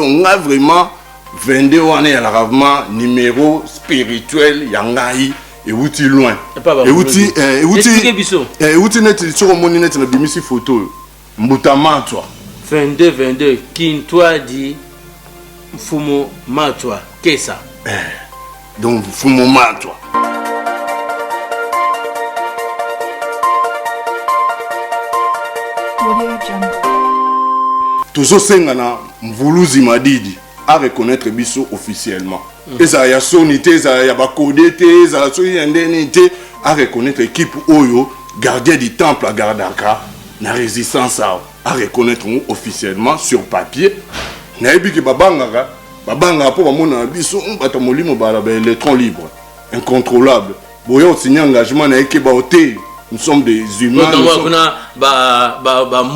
donc nga vraiment 22 wana ya ravement numéro spirituel ya ngai et outi loin et outi net sur moni net na bimisi photo mbutama toi 22 Kintwa dit Fumo Matwa Kesa donc Fumo Matwa toujours sengana mvuluzi madidi à reconnaître biso officiellement et ça ya sonité ça ya bakodete ça so yandénité à reconnaître équipe oyo gardien du temple à Gardaka na résistance à reconnaître officiellement sur papier na ebiki babanga pour bamona biso bata molimo bala ba électron libre incontrôlable boyo signer engagement na ekeba hotel. Nous sommes des humains. Nous sommes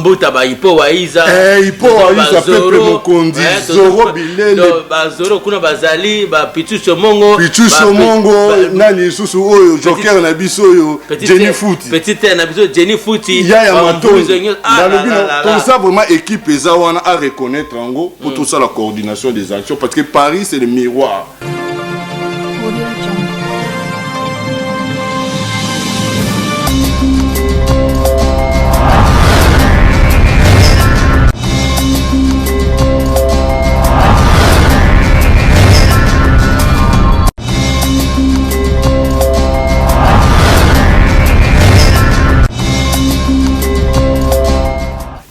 mbuta ba ipo wa iza. Ipo wa iza peuple mokondi. Zoro bilele. Ba zoro kuna bazali ba Pichuso Mongo. Pichuso Mongo nani susu oyo Joker na biso yo Jenny Footy. Petite na biso Jenny Footy. Ya Matondo. Comme ça vraiment équipe eza wana à reconnaître ngo pour tout ça la coordination des actions parce que Paris c'est le miroir.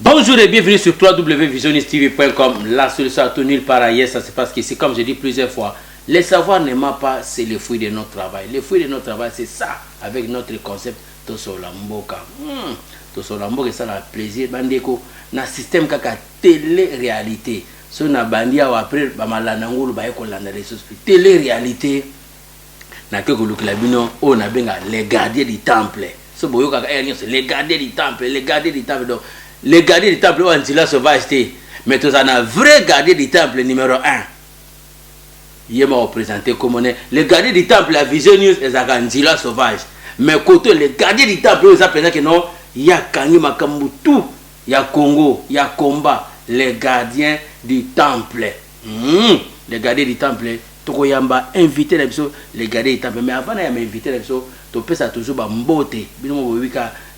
Bonjour et bienvenue sur www.visionnistv.com. La solution à tout nulle part ailleurs, ça se passe qu'ici, comme je dis plusieurs fois, le savoir ne ment pas, c'est le fruit de notre travail. Le fruit de notre travail, c'est ça, avec notre concept Tosolamboka. Tosolamboka, ça a plaisir. Bandeko, na système kaka télé-réalité. So na bandia ou après, bamalanangulu, baekolanda les choses. Télé-réalité, na keko lukulabino, on a bien les gardiens du temple. So boyo kaka, les gardiens du temple, les gardiens du temple. Donc, les gardiens du temple ont un sauvage, mais tous en a vrai gardien du temple numéro 1. Il m'a représenté comme on est. Les gardiens du temple, la Vision News, ils ont un sauvage. Mais côté les gardiens du temple, ils ont que non, il y a Kangi Makambutu, il y a Congo, il y a combat. Les gardiens du temple. Les gardiens du temple, Tokoyamba invité les gardiens du temple. Mais avant d'inviter les gens, tu peux ça toujours mbote.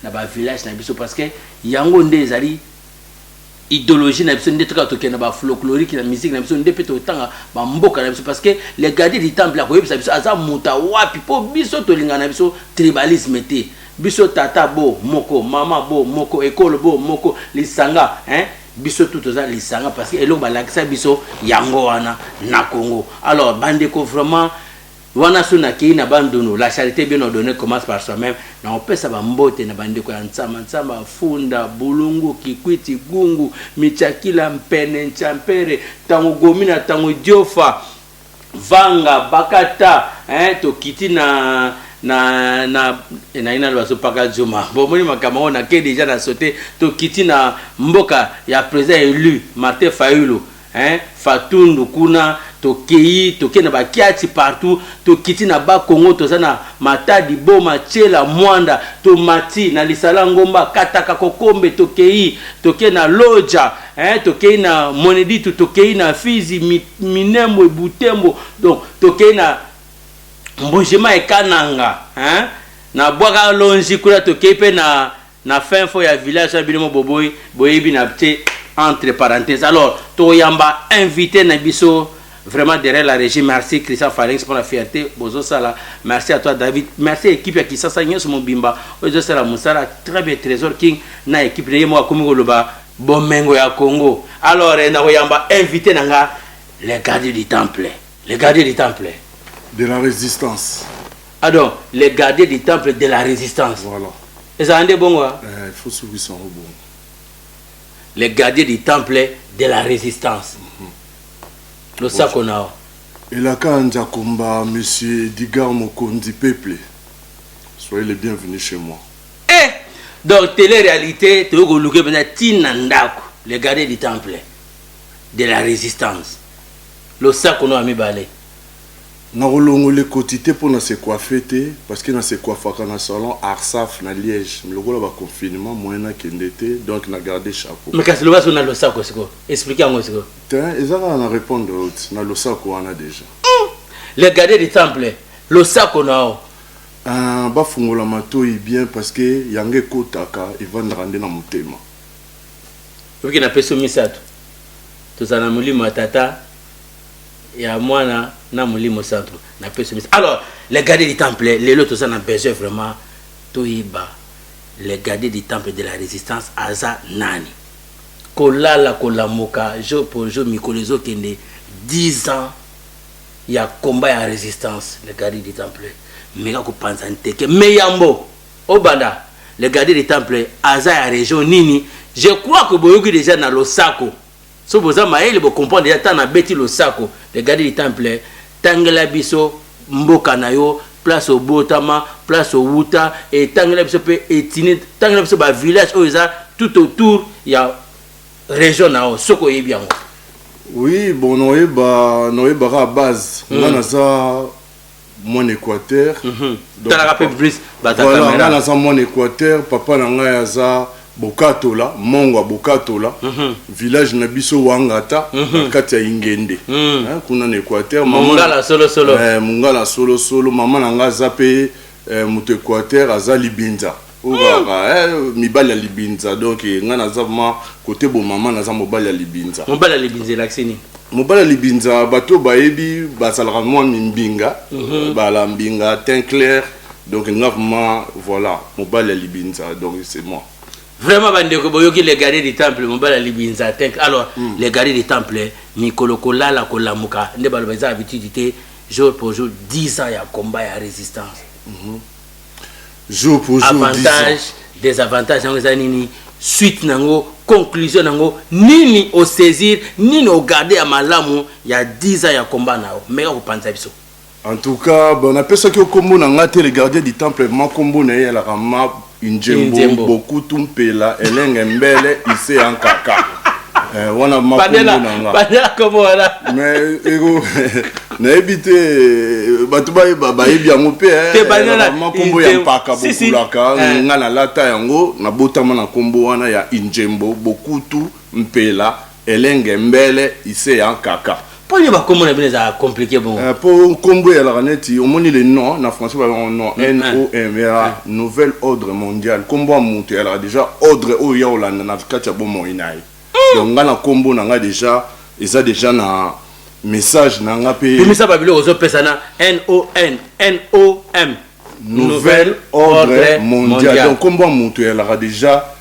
Na ba village na biso parce que yango nde ezali idéologie na biso nde toka tokena ba folklorique na musique na biso nde pe totanga ba mboka na biso parce que les gardiens du temple la koyebisa biso aza muta wapi po biso tolinga na biso tribalisme te biso tata bo moko mama bo moko école bo moko lisanga biso tout ça lisanga parce que eloko balakisa biso yango wana na Congo. Alors bandeko vraiment wana suna ki na bandono la charité bien ordonnée commence par soi-même na on peut ça ba mbote na bandeko ya ntsama funda bulungu kikwiti gungu michakila mpene nchampere tango gomina tango diofa vanga bakata to kiti na ina lwaso paka juma bomoni makama na ke déjà na sauté to kiti na mboka ya président élu Martin Fayulu Fatundu kuna tokei na bakiati partout tokiti na ba Congo tozana matadi boma chela mwanda tomati na lisala ngomba kataka kokombe tokei na loja tokei na moneditu tokei na Fizi Minembo Butembo donc tokei na mbojema ekananga na bwaka lonji kula tokei pe na fin fo ya village bilimo boboy boyebi na pte entre parenthèses. Alors toyamba invité na biso vraiment derrière la régie. Merci Christian Farinx pour la fierté bozo sala. Merci à toi David, merci équipe qui sasa nyo mon bimba ozo sala musala très bien trésor king na équipe ne mo akomi koloba bomengo ya Congo. Alors na koyamba invité nanga les gardiens du temple, les gardiens du temple de la résistance. Alors les gardiens du temple de la résistance. Voilà. Et ça ande bongo il faut suivre son bon. Les gardiens du temple de la résistance. Le Sakonao. Et la Kanja Komba, monsieur Digar Mokondi Peuple. Soyez les bienvenus chez moi. Donc, télé-réalité, les gardiens du temple de la résistance. Le Sakonao a mis balé. na rolongole quotité pour na se coiffer parce que na se coiffer na salon Arsaf na Liège le gros ba confinement moyen kende te donc na garder chapeau mais quand le bas on a le sac aussi expliquez moi c'est quoi ils ont répondre na le sac on a déjà les garder du temple le sac on a ba fungola mato bien parce que yange kotaka ils vont rendre na motema OK na peso misato to sana mulimo tata ya mwana na mulimo centre na peso misato alors les garder du temple les autres ça na besoin vraiment toiba les garder du temple de la résistance aza nani kolala kolamuka jour pour jour mikolezo kende 10 ans ya combat ya résistance les garder du temple mega ko panza nteke meyambo obanda les garder du temple aza ya région nini je crois que boyoki déjà na losako so boza maele bo comprendre déjà tant na beti losako les garder du temple tangela biso mboka na yo place au Botama place au Wuta et tangela biso pe etini tangela biso ba village oza tout autour ya région na o soko yebi yango oui bon noyeba à base on a ça mon Équateur dans la rappel plus voilà on a ça mon Équateur papa na ngai aza Bokatola Mongwa Bokatola village na biso Wangata kati ya Ingende kuna na Équateur Mongala solo Mongala solo maman na nga zape muto Équateur aza Libinza mibali ya Libinza donc nga na zama côté bo maman na za mobali ya Libinza l'acceni mobali ya Libinza bato baebi basalaka mwa mbinga bala mbinga teint clair donc nga vraiment voilà mobali ya Libinza donc c'est moi. Vraiment, les gardiens du temple, mon bel Libinza. Alors, les gardiens du temple, Mikolo Kolala Kolamuka, ne balbeza habitude, jour pour jour, 10 ans, il y a combat, il y a résistance. Jour pour jour, avantage, désavantage, suite, conclusion, nini au saisir, nini au garder à Malamu, il y a 10 ans, il y a combat, mais on pense à ça. En tout cas, on appelle ça que combo n'a les gardiens du temple, ma combo n'a la rama. Injembo beaucoup tumpela elenge mbele ise en kaka wana makombo nanga padela comme voilà mais ego na ebité batuba ba ebi yango pe makombo ya mpaka bokulaka nga na lata yango na botama na kombo wana ya injembo beaucoup tumpela elenge mbele ise en kaka. Pour les comment on a compliqué bon. Pour combo la raneti, on monte le nom, en français on nom NOM, nouvel ordre mondial. Combo monté alors déjà ordre o ya Hollande na kacha bon moinai. Donc ngana combo na nga déjà ils a déjà na message na nga pe. Le message babilo ozo pesana NOM nouvel ordre mondial. Donc combo monté alors déjà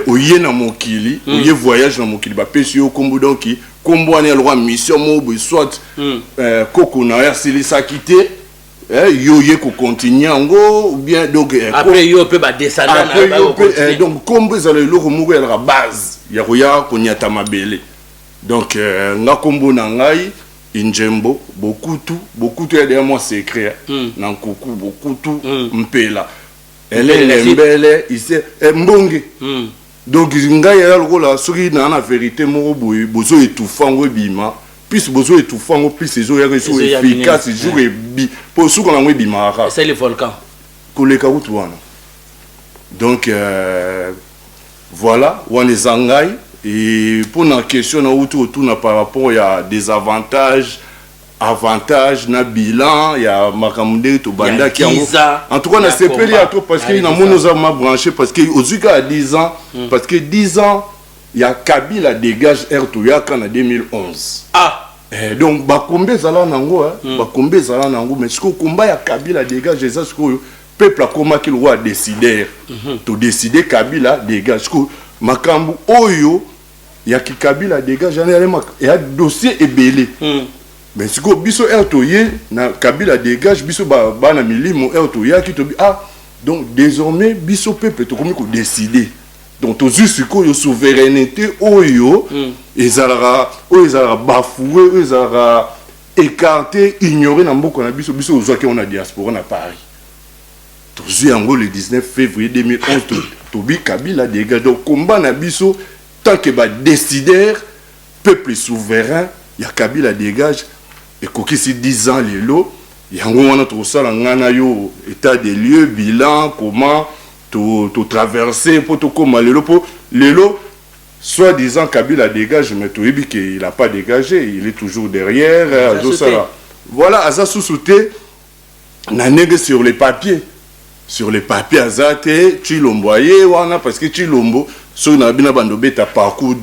oye na mokili, oye voyage na mokili ba pesi yo combo donc combo ane loi mission mobo soit koko na ya silisa quitté yo ye ko continuer ngo ou bien donc après yo peut ba descendre donc combo za le loko moko ya la base ya roya ko nyata mabele donc nga combo na ngai injembo beaucoup ya derrière moi secret na kuku beaucoup mpela elle mbele ici mbonge. Donc ngai ya lokola soki na na vérité moko boye bozo étouffant ngo bima plus bozo étouffant ngo plus ezo ya so efficace jour et bi pour sou qu'on a bima c'est le volcan koleka utwana donc voilà on les engaille et pour la question na autour par rapport à des avantages na bilan ya makamudé to banda ki en tout cas na sepeli à toi parce que na mono za ma branché parce que ozuka à 10 ans parce que 10 ans il y a Kabila dégage R2 ya en 2011 donc ba combé zala nango ba combé zala nango mais ce que combat ya Kabila dégage ça ce que peuple a comment qu'il roi décider to décider Kabila dégage que makambu oyo ya ki Kabila dégage il y a dossier ébélé. Mais si vous biso ertoye na Kabila dégage biso ba na milimo ertoya qui to donc désormais biso peuple to comme ko décider donc to juste ko yo souveraineté oyo ezara bafoué ezara écarté ignoré na mboko na biso ozwaki on a diaspora na Paris to yango le 19 février 2011 to bi Kabila dégage donc combat na biso tant que ba décideur peuple souverain ya Kabila dégage et kokisi 10 ans lelo yango wana tosala ngana yo état des lieux bilan comment to traverser pour to koma lelo soi-disant Kabila dégage mais to yebi que il a pas dégagé, il est toujours derrière voilà aza sous-souté na nègre sur les papiers azate Chilombo aye wana parce que Chilombo so na bina bando beta parcours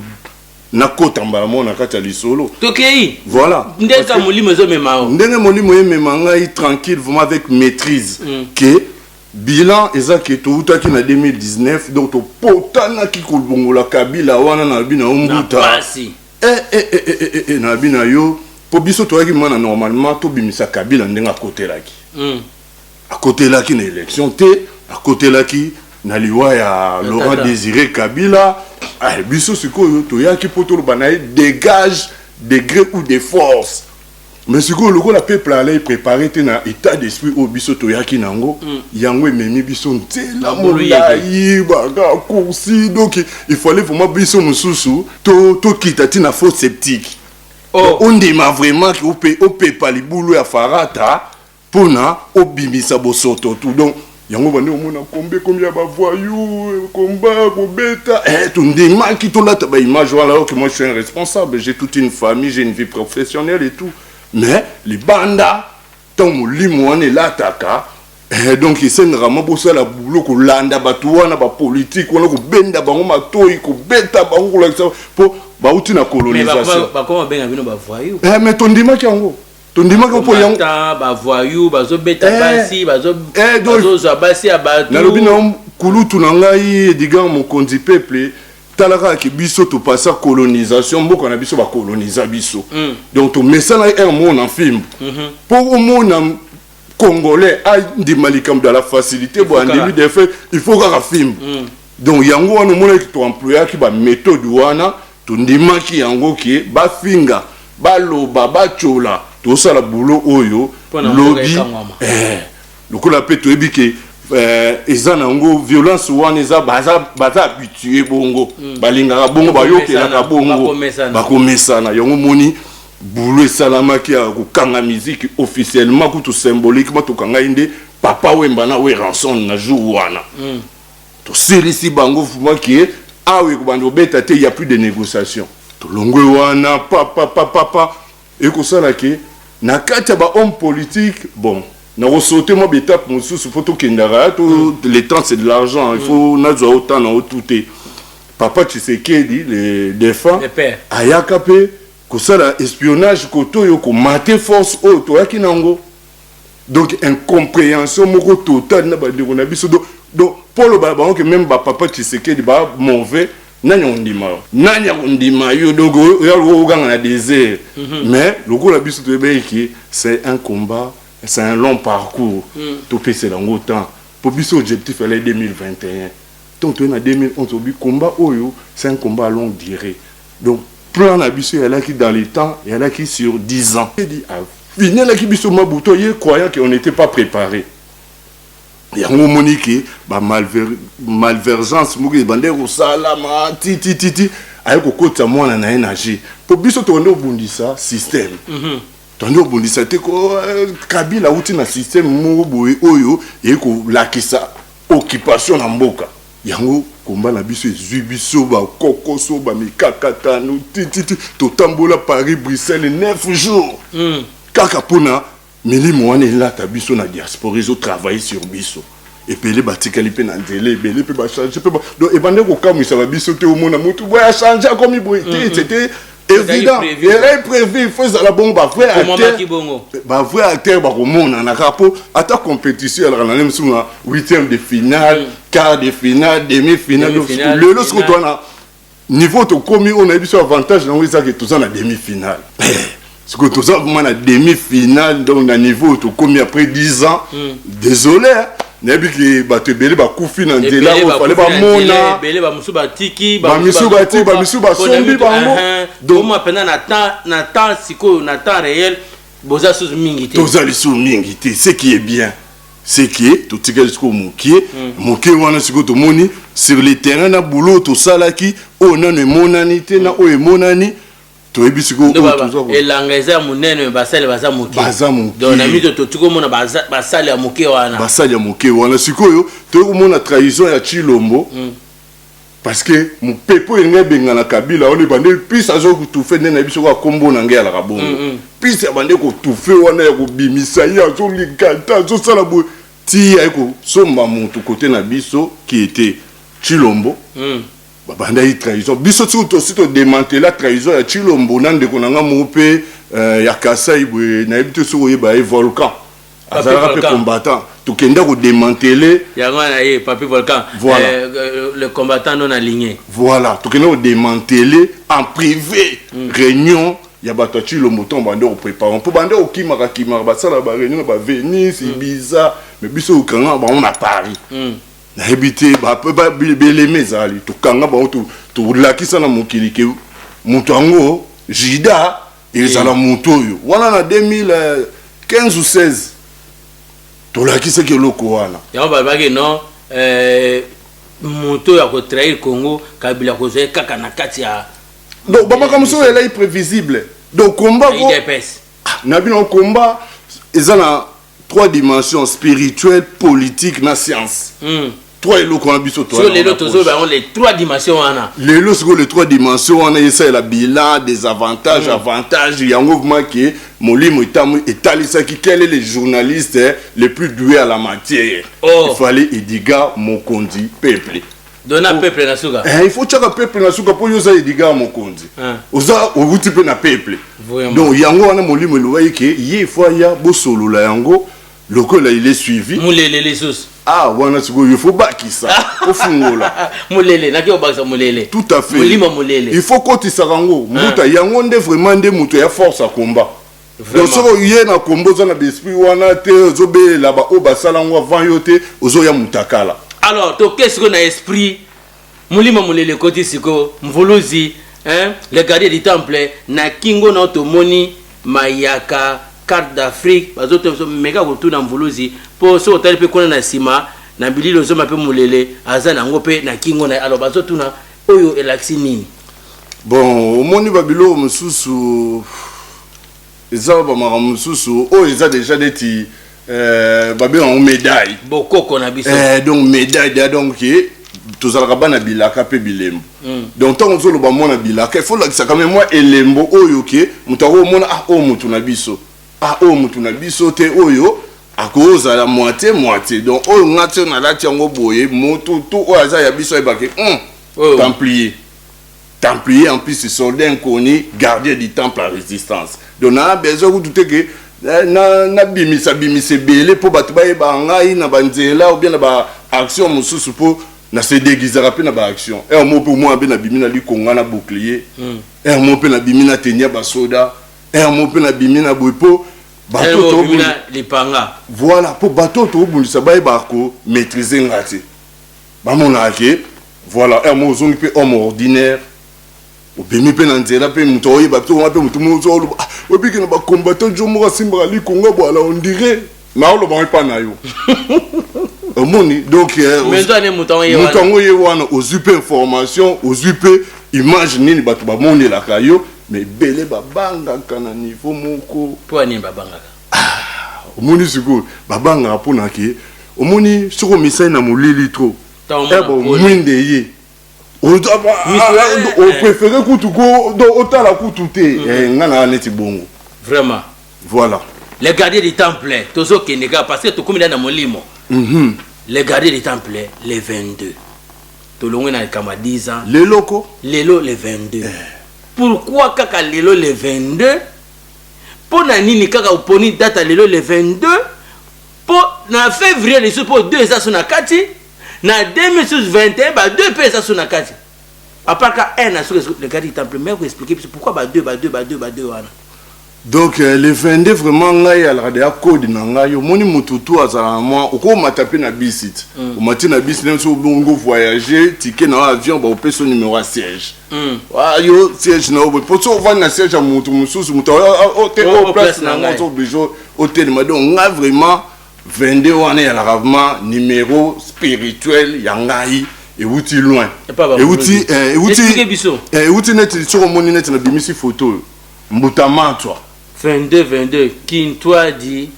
na kota mbamo na kata lisolo tokei voilà ndeka molimo zo memao ndenge molimo yemema ngai tranquille vraiment avec maîtrise que bilan ezaki touta ki na 2019 donc to potana ki ko bongola Kabila wana na bina umbuta na bina yo po biso to yaki mana normalement to bimisa Kabila ndenga côté laki à côté laki na élection te à côté laki na liwa ya Laurent Désiré Kabila biso sikoyo to yaki poto banaye dégage des gré ou des forces mais sikoyo loko la peuple allait préparer na état d'esprit au biso to yaki nango yango ememi biso ntela molai baga kursi donc il fallait vraiment biso mususu to kitati na faux sceptique on déma vraiment que au pepa libulu ya farata pona obimisa bosoto tout donc yango bande omona combien ba voyou combat ko beta tout ndima qui to lata ba image voilà que moi je suis un responsable, j'ai toute une famille, j'ai une vie professionnelle et tout mais les banda tant molimo wana lataka donc il s'en rama bossa la boulot ko landa batu wana ba politique wana ko benda bango matoi ko beta bango la po ba uti na colonisation ba comment benga bino ba voyou mais ton ndima ki yango tondima ko yango ba voyou bazo beta basi bazo basi abatu na lobina kulutu na ngai diga mokonzi peuple talaka ki biso to passa colonisation mboka na biso ba colonisa biso donc to mesana un monde en film pour au monde congolais a di malikam de la facilité bon en début de fait il faut qu'un film donc yango wana mona ki to employer ki ba méthode wana to ndima ki yango ki ba finga ba loba ba chola tout ça la boulot oyo lobby lokola pe to ebike ezana ngo violence wana eza baza habitué bongo balingaka bongo bayokelaka bongo bakomesana yango moni boulot esalamaki ya kokanga musique officiellement kutu symboliquement tokanga inde papa wemba na we ranson na jour wana to silisi bango fuma ki awe kubando beta te y a plus de négociation to longwe wana papa et ko sala ke na kati ba homme politique bon na ressorté moi étape mususu photo kendara to les temps c'est de l'argent il faut na zo autant na outé papa Tshisekedi le défunt ayaka pe ko sala espionnage koto yo ko mater force auto yaki nango donc incompréhension moko totale na ba ndeko na biso donc pour le baba que même ba papa Tshisekedi ba mauvais nanya ondima yo donc oganga na désert mais le ko la biso to ki c'est un combat, c'est un long parcours to passer dans autant pour biso objectif est 2021 donc on a 2011 obi combat oyo c'est un combat à longue durée donc plan na biso elle a qui dans les temps et elle a qui sur 10 ans il dit fini la qui biso mabuto ye croyant qu'on n'était pas préparé. Il y a un moment qui ba malversance mugi bande ko salama ti ayo ko kota mwana na énergie pour biso to ndo bundisa système to ndo bundisa te ko Kabila uti na système mu boye oyo e ko lakisa occupation na mboka yango komba na biso ezui biso ba kokoso ba mikakata no ti to tambola Paris Bruxelles 9 jours kaka pona milimo wana elata biso na diaspora ils ont travaillé sur biso et puis les batikali pe na ndele belé pe ba changer pe donc et bande ko kamisa ba biso te au mona mutu boya changer comme il c'était évident il est prévu il faut la bombe ba vrai acteur ba komona na kapo ata compétition alors na même sur 8e de finale quart de finale demi-finale le lorsque toi na niveau to komi on a biso avantage na wisa que tous en la demi-finale. Ce que tout ça, vraiment, la demi-finale, donc, à niveau, tout comme après 10 ans, désolé, n'est pas que tu belé, bah, koufi, nan de là, il fallait pas mona. Belé, bah, moussou, bah, tiki, bah, moussou, bah, tiki, bah, moussou, bah, sombi, bah, donc, moi, pendant, n'attend, siko, n'attend réel, boza sous mingité. Boza sous mingité, ce qui est bien. Ce qui est, tout ce qui est jusqu'au moukier, wana, siko, tout moni, sur le terrain, na boulot, tout ça, là, qui, oh, non, monanité, na, oh, monani, toyebi siko et l'anglaise munene basale baza muke donc na mito tuko mona basale ya muke wana sikoyo toyebi mona trahison ya Chilombo parce que mon pepo yenga benga na Kabila on bande puis azo ko tout fait na biso ko kombo na ngela ka bongo puis bande ko tout fait wana ya ko bimisa ya zo likata zo sala bo ti ya ko somba muntu côté na biso qui était Chilombo banda yi trahison biso ti to sito démanteler la trahison ya Chilombo nande ko nanga mope ya Kasai boye na ebite so yeba e volcan azala pe combattant to kenda ko démanteler ya ngana ye papi volcan voilà. Le combattant non aligné voilà to kenda ko démanteler en privé réunion ya bato Chilombo to banda ko préparer pour banda ko kimaka basala ba réunion ba Venise Ibiza mais biso kanga ba on a Paris na habité ba beleme zali to kanga ba to lakisa na mokili ke mutu ango jida ezala mutu oyo wana na 2015 ou 16 to lakisa ke loko wana ya ba bagi non mutu ya ko trahir Congo Kabila ko ze kaka na kati ya donc baba comme ça elle est imprévisible donc combat ko na bino combat ezana 3 dimensions spirituelle politique na science trois élo qu'on a biso toi sur les autres les 3 dimensions wana les lots sur les 3 dimensions on a essayé la bilan des avantages avantages il y a un mouvement qui est molimo etalisa qui quel est les journalistes les plus doués à la matière il fallait Ediga Mokondi peuple dona peuple na suka il faut chaka peuple na suka pour yoza Ediga Mokondi oza outi pe na peuple donc yango wana molimo loyi ke ye fois ya bosolo la yango loko là il est suivi mulele les sous ah wana siko il faut bakisa ofungola mulele na kio bakisa mulele tout à fait mulima mulele il faut koti sarango muta yango nde vraiment nde muto ya force à combat donc soko ye na kombo za na esprit wana te zobe là ba o basala ngo avant yote ozo ya mutakala alors to qu'est-ce qu'on a esprit mulima mulele koti siko mvuluzi le gardien du temple na kingo na otomoni mayaka carte d'Afrique bazoto mega kutuna mvuluzi po so otali pe kona na sima na bililo zo mape mulele azana ngo pe na kingo na alors bazotuna oyo elaxi nini bon omoni babilo mususu ezaba ba mara mususu o eza déjà deti babé en médaille bokoko na biso donc médaille donc tozalaka bana bilaka pe bilembo donc tant on ba mona bilaka il faut la ça quand même moi elembo oyo ke mutako mona o mutu na biso mutu na biso te oyo akoza la moitié donc oyo ngati na lati yango boye moto to oyo aza ya biso ebake templier en plus ce soldat inconnu gardien du temple à résistance donc na besoin ko douter que na bimisa belé po bato ba yeba ngai na banzela ou bien na ba action mususu po na se déguisera pe na ba action et mo pour moi be na bimina li konga na bouclier et mo pe na bimina tenia ba soda et mo pe na bimina boipo bateau to lipanga voilà pour bateau to bulisa ba ko maîtriser ngati ba mona ke voilà et mo zone pe homme ordinaire o bimi pe na nzela pe muto oyi ba to pe muto mo zo o biki na ba combattant jo mo simba li konga boala on dirait na o lo ba pa na yo moni donc mutango ye wana aux UP information aux UP image nini bato ba moni la kayo mais belé babanga kana niveau moko po ani babanga omoni siko babanga pona ke omoni siko misai na molili trop ebo mwinde ye o préféré kutuko do otala kututé ngana neti bongo vraiment voilà les gardiens du temple tozo kenega parce que to komila na molimo les gardiens du temple les 22 to longo na kama 10 ans les locaux les 22 pourquoi kaka lelo le 22 pour na nini kaka oponi data lelo le 22 pour na février les pour 2 ça na kati na 2021 ba 2 pesa na kati à part ka un sur le gardien du temple mais vous expliquer pourquoi ba 2 wana donc les 22 vraiment ngai ala de code na ngai yo moni mututu azala moi oko matape na bisit o mati na bisit nem so bongo voyager ticket na avion ba opeso numéro siège yo siège na obo pour so va na siège mutu mususu mutu o te o place na ngai so bijo hôtel ma donc ngai vraiment 22 wana ya vraiment numéro spirituel ya ngai euti loin euti neti soko omoni neti na bimisi photo oyo Mbuta Matwa 22 Kintwa di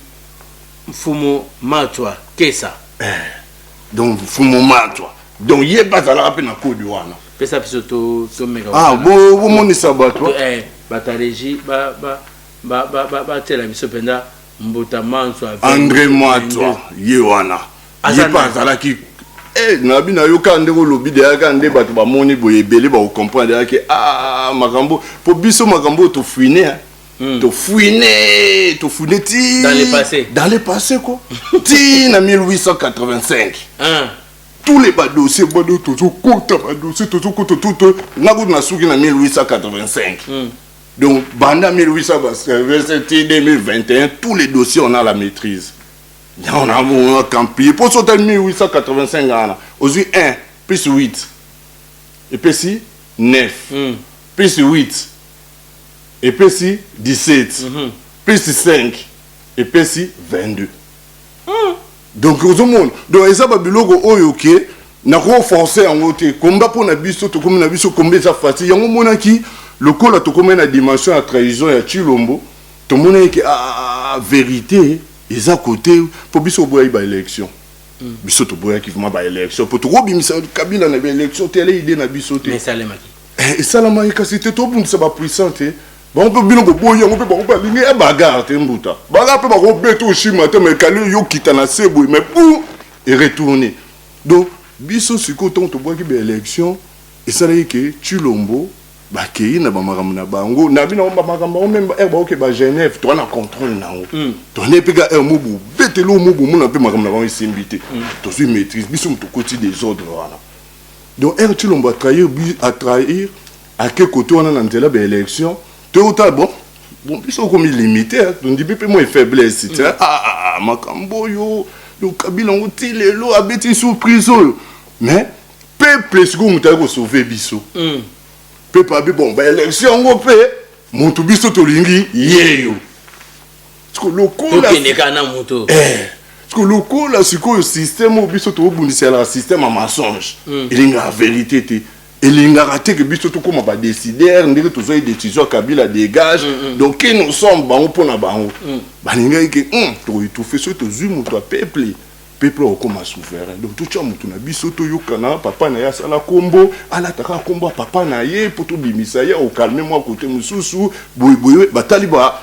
Mfumu Matwa Kesa donc Mfumu Matwa donc ye bazalaka mpe na kodi wana pesa biso to meka bomonisa bato bata régie batela biso mpenza Mbuta Matwa André Matwa ye wana ye mpe azalaki nabi na yoka ndeko lobi deyaka nde bato bamoni boye ebele bakokomprendre yaki makambo po biso makambo tofuine tofuine ti dans le passé quoi ti na 1885 tous les dossiers tozokota badossier tozokota tout nakuti na suki na 1885 donc banda 1821 tous les dossiers on a la maîtrise. On a un campier. Pour sauter 1885 ans, aujourd'hui 1 plus 8. Et puis si 9. Plus 8. Et puis si 17. Plus 5. Et puis si 22. Donc, au monde. Donc, ça va bilogo oyoke. Na ko forcer en côté. Combat pour na biso to comme na biso combat ça facile. Yango mona ki le col a to comme na dimension à trahison ya Chilombo. To mona ki vérité. Ils à côté pour biso boya ba élection biso to boya ki vraiment ba élection pour to robimisa Kabila na ba élection telle idée na biso te mais ça lemaki ça la maki kasi te to bundisa ba puissante ba on peut bino boya on peut ba lingi e bagarre te Mbuta bagarre pe ba ko beto shima te mais kali yo kita na sebo mais pour et retourner donc biso siko to boya ki ba élection et ça là que Chilombo bakei na bamakambo na bango na bino bamakambo même ba ba Genève toi na contrôle nango to ne pega mubu betelo mubu muna pe makambo na bango isimbité to suis maîtrise biso to côté des ordres wana donc Chilombo a trahir à quel côté on a dans la élection to autant bon biso comme limité donc dit peu moins faiblesse makambo yo le Kabila on tilelo abeti sous prison mais peuple est muta ko sauver biso peuple bon ba élection ngo pe mutu biso to lingi yeyo parce que lokola kana mutu parce que lokola siko système biso to bundisa la système à mensonge ilinga vérité te ilinga raté que biso to comme ba décider ndire to zoy décision Kabila dégage donc qui nous sommes bango pona bango ba linga ke to étouffer ce to zumu to peuple comme souverain donc tout ça mutu na biso to yokana papa na ya sala kombo ala taka kombo papa na ye pour tout bimisa ya au calmer moi côté mususu boy batali ba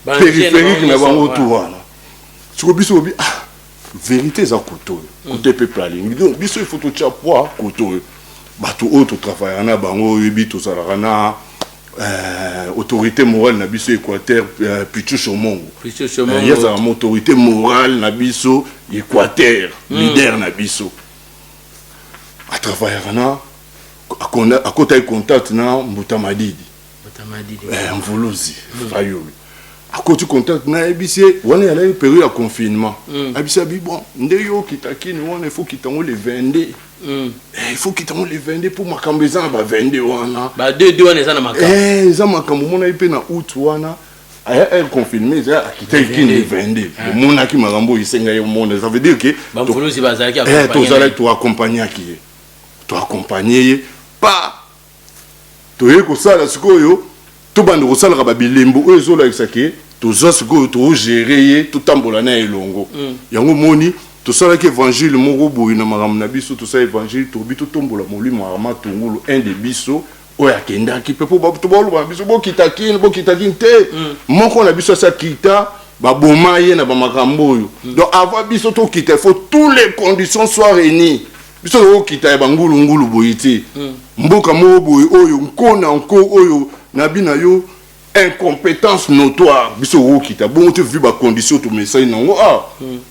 périphérique na bango tout wana siko biso bi vérité za côté peuple alingi donc biso il faut tout chapeau côté bato auto travailler na bango yebi to sala na autorité morale na biso Équateur Pichu Chomongo il y a une autorité morale na biso Équateur leader na biso à travailler na à côté contact na Mbuta Madidi Mvuluzi Fayulu à côté contact na ebisi wana ya la période de confinement abisa bi bon ndeyo kitaki ni wana il faut kitango les 22 il faut kitango les 22 pour makambo za ba 22 wana ba deux wana za na makambo za makambo mona ipe na août wana aya confirmer za kitaki les 22 mona ki makambo isenga yo monde ça veut dire que ba mvuluzi bazaki accompagner to accompagner pas to yeko sala sikoyo to bande ko sala ba bilembo oyo zo la exake to zo sikoyo to gérer tout tambola na elongo yango moni to sala ke évangile moko boyi na makambo na biso to sala évangile to bi to tombola molimo arama tongolo un de biso oya kenda ki pe po ba to ba biso bo kitaki te moko na biso sa kita ba boma ye na ba makambo yo donc avant biso to kita il faut toutes les conditions soient réunies biso o kita ba ngulu boyiti mboka mo boyi oyo nkona oyo na bina yo incompétence notoire biso o kita bon tu vu ba condition to message nango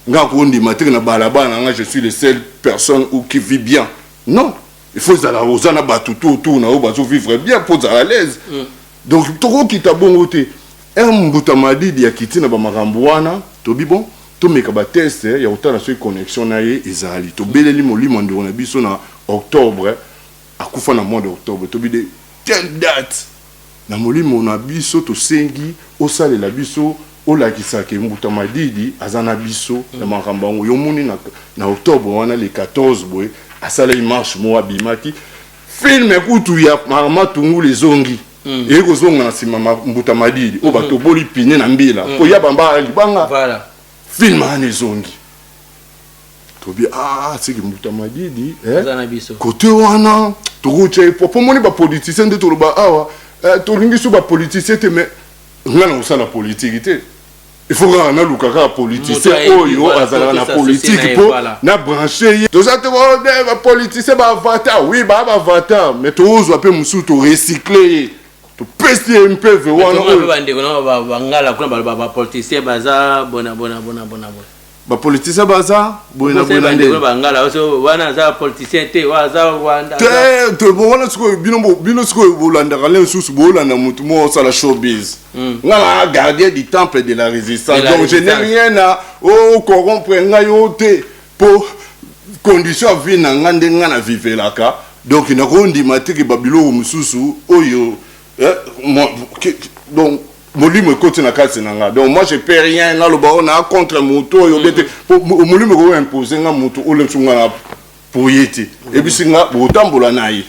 nga ko ndi matin na balabana nga je suis le seul personne ou qui vit bien non il faut ça la rozana batutu tout na o bazo vivre bien pour à l'aise donc to kita bon te Mbuta Madidi ya kiti na ba makambo wana to bi bon to meka ba test ya utana so connexion na ye ezali to beleli molimo ndo na biso na octobre akufa na mois d'octobre to bi de telle date na molimo na biso to sengi o sale la biso o la kisake Mbuta Madidi azana biso na makambo yo moni na octobre wana le 14 boy asala marche mo abimaki film ekutu ya Mama Tungulu zongi et kozonga na sima Mbuta Madidi o bato boli pine na mbila po ya bamba libanga voilà film ane zongi tobi c'est que Mbuta Madidi côté wana tokuche po moni ba politicien de toloba awa tolingi so ba politicien te mais ngana usana politique te il faut qu'on a lukaka politicien oyo azala na politique po na brancher to ça te ba politicien ba avatar oui ba avatar mais to ozo pe musu to recycler to pester un peu wana oyo ba ndeko na ba ngala kuna ba politicien baza bona ba politicien baza bona ndeko ba ngala so wana za politicien te waza wanda te bona siko bino siko bolanda kalen susu bolanda mutu mo sala showbiz ngala gardien du temple de la résistance donc je n'ai rien à corrompre ngayo te pour condition vie na ngande ngana vivelaka donc na kondi matiki babilo mususu oyo donc molimo côté na kati nanga donc moi je peux rien na lo ba on contre moto yo bete molimo ko imposer nga moto o lemsunga na poyete et puis singa botambola nayi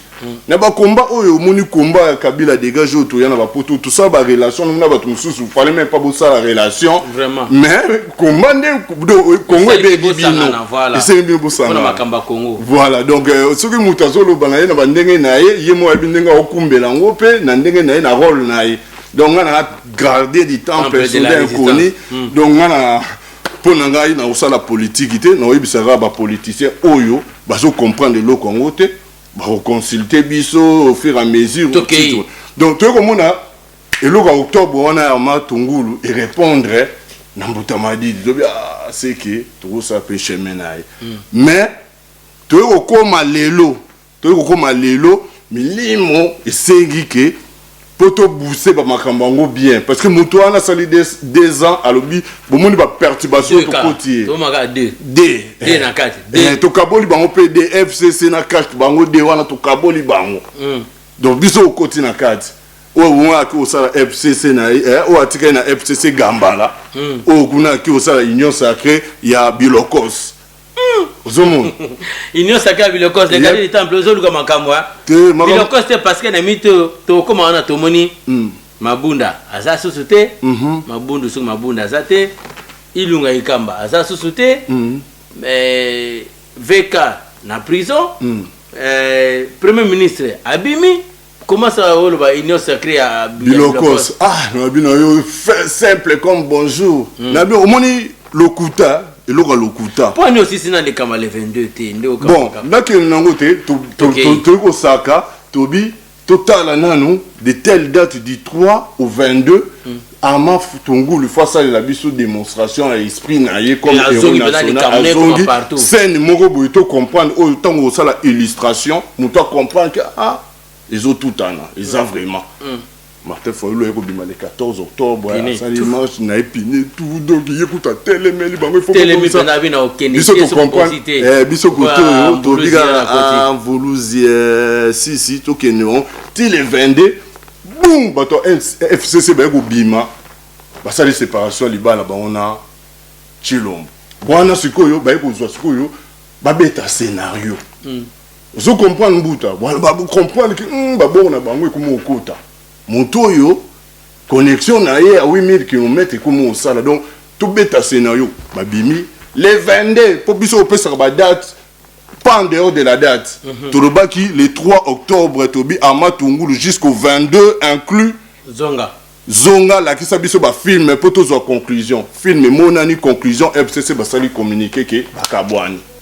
na ba combat oyo moni combat Kabila dégage auto yana ba poto tout ça ba relation na ba mususu fallait même pas bosser la relation vraiment mais combat de Congo de bibino voilà c'est bien bossa na makamba Congo voilà donc ce que mutazolo bana na ba ndenge naye yemo ya bindenga okumbela ngope na ndenge naye na rôle naye donc on a gardé du temps personnel inconnu donc on a pour ngai na usala politique te na oyebisaka ba politicien oyo bazo comprendre le Congo te ba consulter biso au fur et à mesure donc tu komona eloko octobre on a Mama Tungulu et répondre na Mbuta Madidi c'est que tout ça peut chemin mais tu okoma lelo milimo esengi ke poto bousser ba makambango bien parce que moto wana sali des ans à l'obi bomoni ba perturbation to côté to maka 2 na 4 to kaboli bango PDFCC na 4 bango de wana to kaboli bango donc biso côté na 4 o wona ki osala FCC na o atika na FCC Gambala o kuna ki osala union sacrée ya Bilokos Zomo Union sacrée Bilokos les gars du temple ozoluka makamwa Bilokos c'est parce que na mito to koma wana to moni mabunda aza susute mabundu su mabunda azate ilunga ikamba aza susute VK na prison premier ministre abimi comment ça va union sacrée à Bilokos na bino yo simple comme bonjour na bien omoni lokuta et le lokuta pour nous aussi c'est dans les Kamale 22 té bon là que nangote to ko saka tobi total nanu de telle date du 3 au 22 Mama Tungulu face à la biso démonstration à esprit naie comme héros national partout scène moko boy to comprendre autant que ça la illustration nous to comprendre que ils ont tout an ils ont vraiment Martin Fayulu est bima le 14 octobre ça dimanche na épine tout donc il écoute à télémeli bango il faut télémeli na bina okeni biso to comprendre biso koto to biga voluzi si to kenon ti le 22 boum bato FCC ba ko bima ba ça les séparation libala ba on a Chilombo bwana sikoyo ba ko zwa sikoyo ba beta scénario zo comprendre Mbuta ba comprendre que ba bona bango ko mo kota Montoyo connexion na ye à 8000 km comme au sala donc tout bêta scénario babimi les 22 pour biso pesa ba date pas en dehors de la date Torobaki le 3 octobre tobi Mama Tungulu jusqu'au 22 inclus zonga la ki sabiso ba film pour tous en conclusion film monani conclusion FCC ba sali communiquer que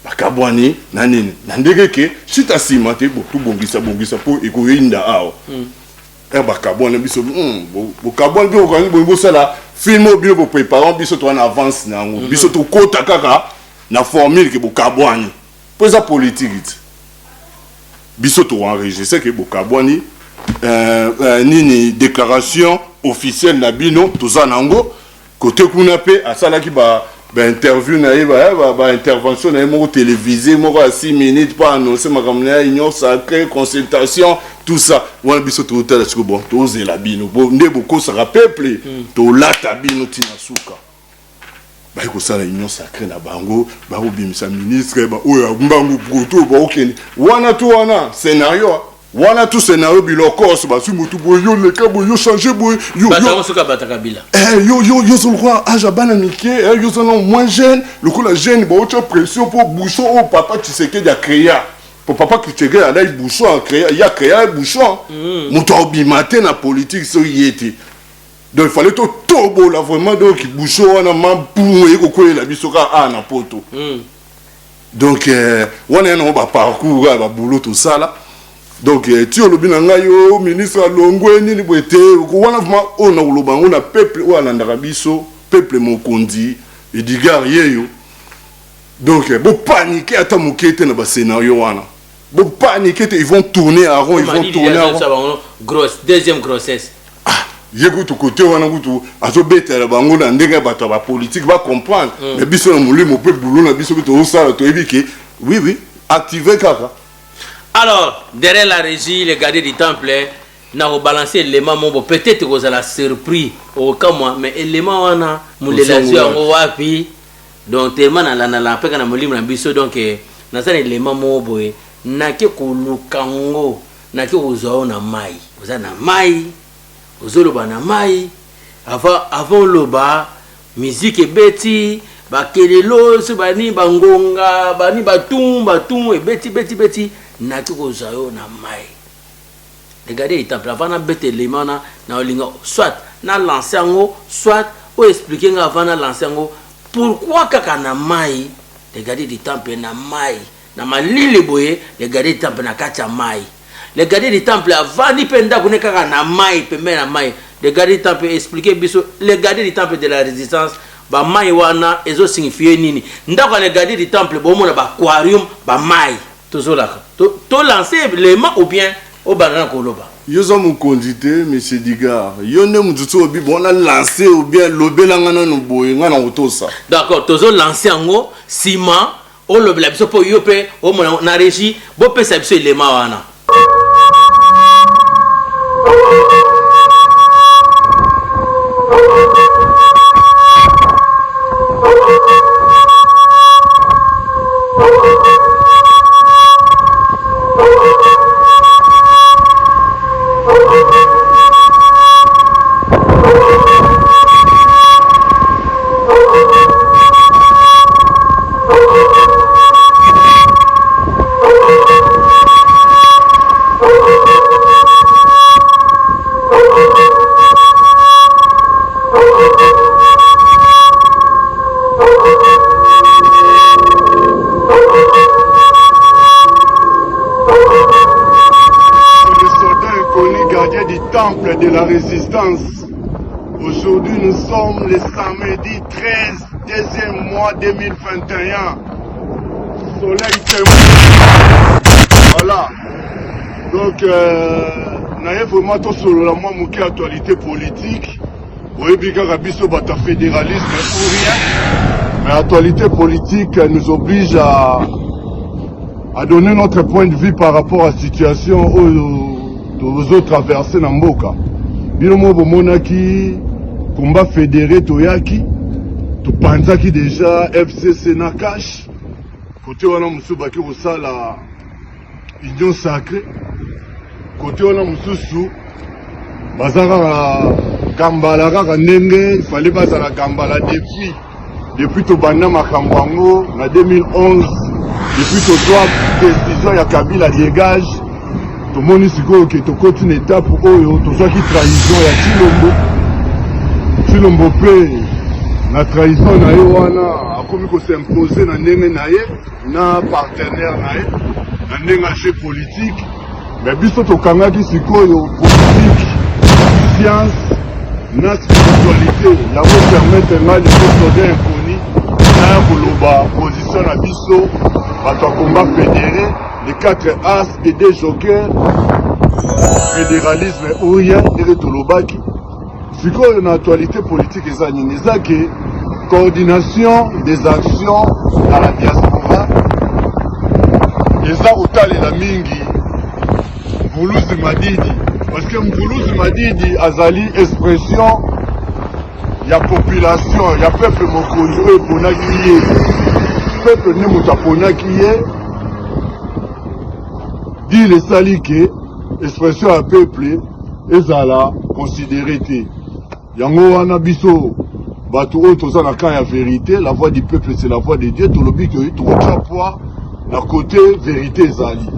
bakabwani nanini ndenge ke sita simate bo tout bongisa pour ekoyinda awo bakabon biso bokabon bi okani bo sala film bien bo préparant biso to en avance na ngo biso to kota kaka na formule ke bokabwani pour ça politique biso to enregistrer que bokabwani nini déclaration officielle na bino to za nango côté kuna pe asala ki ba interview na ba intervention na mo télévisé mo à 6 minutes pour annoncer ma campagne union sacrée consultation tout ça on biso to tala siko bon to zela bino bo ndebo ko sera peuple to lata bino tina suka ba ko sala union sacrée na bango ba obimisa ministre ba oyo mbangu proto ba okeni wana to wana scénario wana tout scénario bilokos ba su mutu boyo le kabo yo changer boyo yo yo sur quoi âge bana mike yo sont moins jeune le coup la jeune ba autre pression pour bouchon au papa Tshisekedi a créé pour papa Tshisekedi a là bouchon a créé il y a créé bouchon mutu obimate na politique so yete. Donc il fallait tout là vraiment donc bouchon on a mampou et ko la bisoka a na poto. Donc on est un parcours ba boulot tout ça là. Donc tu le bin ngayo ministre Longwe ni boete ko wana vraiment on a loba on a peuple ou alandaka biso peuple mokondi et digar yeyo. Donc bo paniquer ata mokete na ba scénario wana. Bo paniquer ils vont tourner à rond ils vont tourner à rond. Deuxième grossesse. Yego to côté wana kutu azobetela bango na ndenge bato ba politique va comprendre mais biso na mulimo pe boulot na biso to sala to ebiki oui activer kaka. Alors derrière la régie les gardiens du temple na rebalancer l'élément mon peut-être que vous allez surpris au cas moi mais élément wana mulelazio ngo wapi donc tellement na la peka na mulimo na biso donc na ça élément mo boye na ke ko lukango na ke ozo na mai oza na mai ozoloba na mai avant loba musique ebeti bakelelo so bani bangonga bani batum ebeti naki kozayo na mai. Regardez les temples avant na bete lemana na olinga soit na lancer ngo soit ou expliquer nga avant na lancer ngo pourquoi kaka na mai. Regardez les temples na mai na malile boye regardez les temples na kacha mai. Les gardiens du temple avant ni penda kuneka na mai pembe na mai. Les gardiens du temple expliquer biso les gardiens du temple de la résistance ba mai wana ezo signifier nini. Ndako les gardiens du temple bomo na ba aquarium ba mai. Tozolaka. To lancer les mains ou bien au banana koloba. Yo zo mu kondité monsieur Digar. Yo ne mu tutso obi bon na lancer ou bien lobela ngana no boye ngana otosa. D'accord, tozo lancer ngo ciment o lobela biso po yo pe o na régie bo pe sa biso les mains wana. De la résistance. Aujourd'hui, nous sommes le samedi 13, deuxième mois 2021. Soleil témoin. Voilà. Donc, n'a vraiment tout sur la moi mouké actualité politique. Oui, bien Rabiso bata fédéralisme pour rien. Mais l'actualité politique nous oblige à donner notre point de vue par rapport à la situation aux autres traversées dans Mboka. Bino mo bomonaki combat fédéré toyaki to panzaki déjà FCC na cash côté wana musubaki kosala union sacrée côté wana mususu bazaka kambala kaka ndenge fallait bazala kambala depuis to banda makambo yango na 2011 depuis to droit décision ya Kabila dégage. Tout le monde ici qui est une étape où tout ça qui trahison ya Chilombo pe la trahison na wana a comme ko s'imposer na ndenge na ye na partenaire na ye na ndenge jeu politique mais biso to kanga ki sikoyo politique science na spiritualité ya ko permettre na les soldats inconnus na koloba position na biso bato combat fédéré. Les 4 as et des jokers, fédéralisme ou rien, et le Tolobaki. C'est quoi une actualité politique et ça, coordination des actions à la diaspora. Et ça, autant la mingi, Mvuluzi Madidi. Parce que Mvuluzi Madidi, azali expression, y a population, y a peuple mokonzi oyo eponaki ye. Peuple ne moto aponaki ye. Dire esali ke expression ya peuple ezala considéré te. Yango wana biso bato oyo toza na camp ya vérité, la voix du peuple c'est la voix de Dieu, tolobi ke tokotia poa na côté vérité ezali.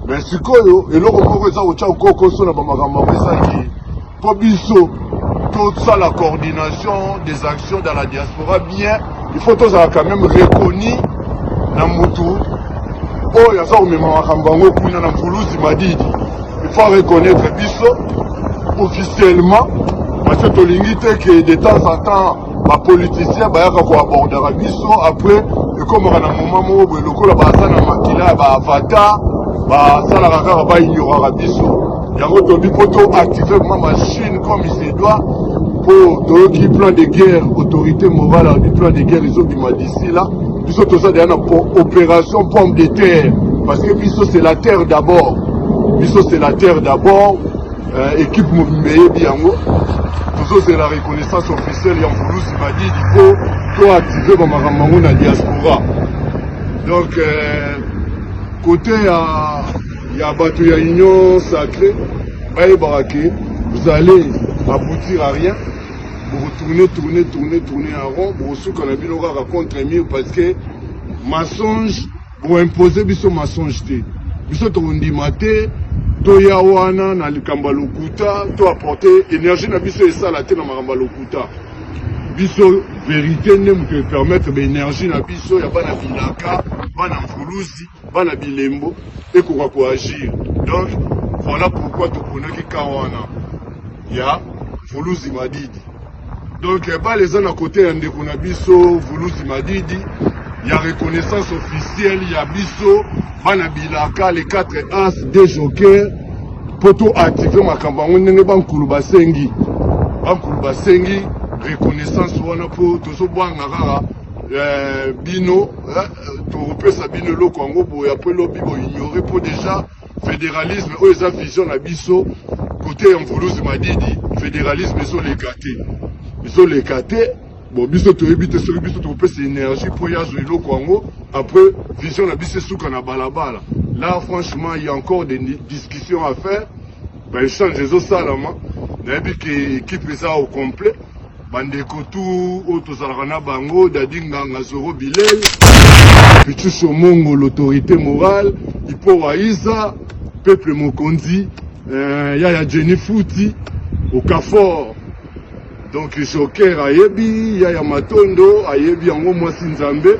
Mais sikoyo eloko moko eza kotia kokoso na bamakambo ezali po biso toute la coordination des actions dans la diaspora bien, il faut tous quand même reconnu na mutu oh yaza komema makambo yango kuna na Mvuluzi Madidi. Il faut reconnaître biso officiellement parce que tolingi te que de temps en temps ba politiciens bayaka ko abordera biso après et comme na moment moko lokola baza na makila ba avatar ba sala kaka ba ignorera biso. Yango tobi poto activer ma machine comme il se doit pour toki plan de guerre autorité morale du plan de guerre ils ont dit d'ici là biso to ça derrière opération pomme de terre parce que biso c'est la terre d'abord. Biso c'est la terre d'abord. Équipe Moumbeye Biango. C'est la reconnaissance officielle et en Mvuluzi Madidi pour activer Bamarambango dans la diaspora. Donc, côté il y a Bato, il y a Union Sacrée, vous allez aboutir à rien. Vous tourner en rond, pour ceux qu'on a vu contre mieux parce que mensonge, pour imposer biso mensonge. Biso tondi maté. Toya wana na likamba lokuta to apporter énergie na biso esala te na makamba lokuta biso vérité ne me permettre l'énergie na biso ya bana bilaka bana Mvuluzi bana bilembo et ko agir. Donc voilà pourquoi to konaki kawana ya Mvuluzi Madidi. Donc ba les ans à côté ya ndeko na biso Mvuluzi Madidi, il y a reconnaissance officielle, il y a biso bana bilaka les 4 as des jokers poto activer makambango ndenge bankulu basengi reconnaissance wana po tozo bwanga kaka bino to repesa bino loko ngo boya po lobi bo ignorer po déjà fédéralisme o eza vision na biso côté ya Mvuluzi Madidi fédéralisme ils ont les caté. Bon, biso to ebite so biso to pesa énergie pour yazo eloko ngo après vision na biso souka na balabala. Là franchement il y a encore des discussions à faire. Ben change les salama. Na bi que équipe ça au complet. Bandeko tout auto zalana bango dadinga ngazoro bilel. Pichu Shomongo l'autorité morale, Ipo Waïza, peuple Mokonzi, Yaya Jenny Fouti au Kafor. Donc Joker Ayebi, Yaya Matondo, Ayebi Ango Mwasi Nzambe.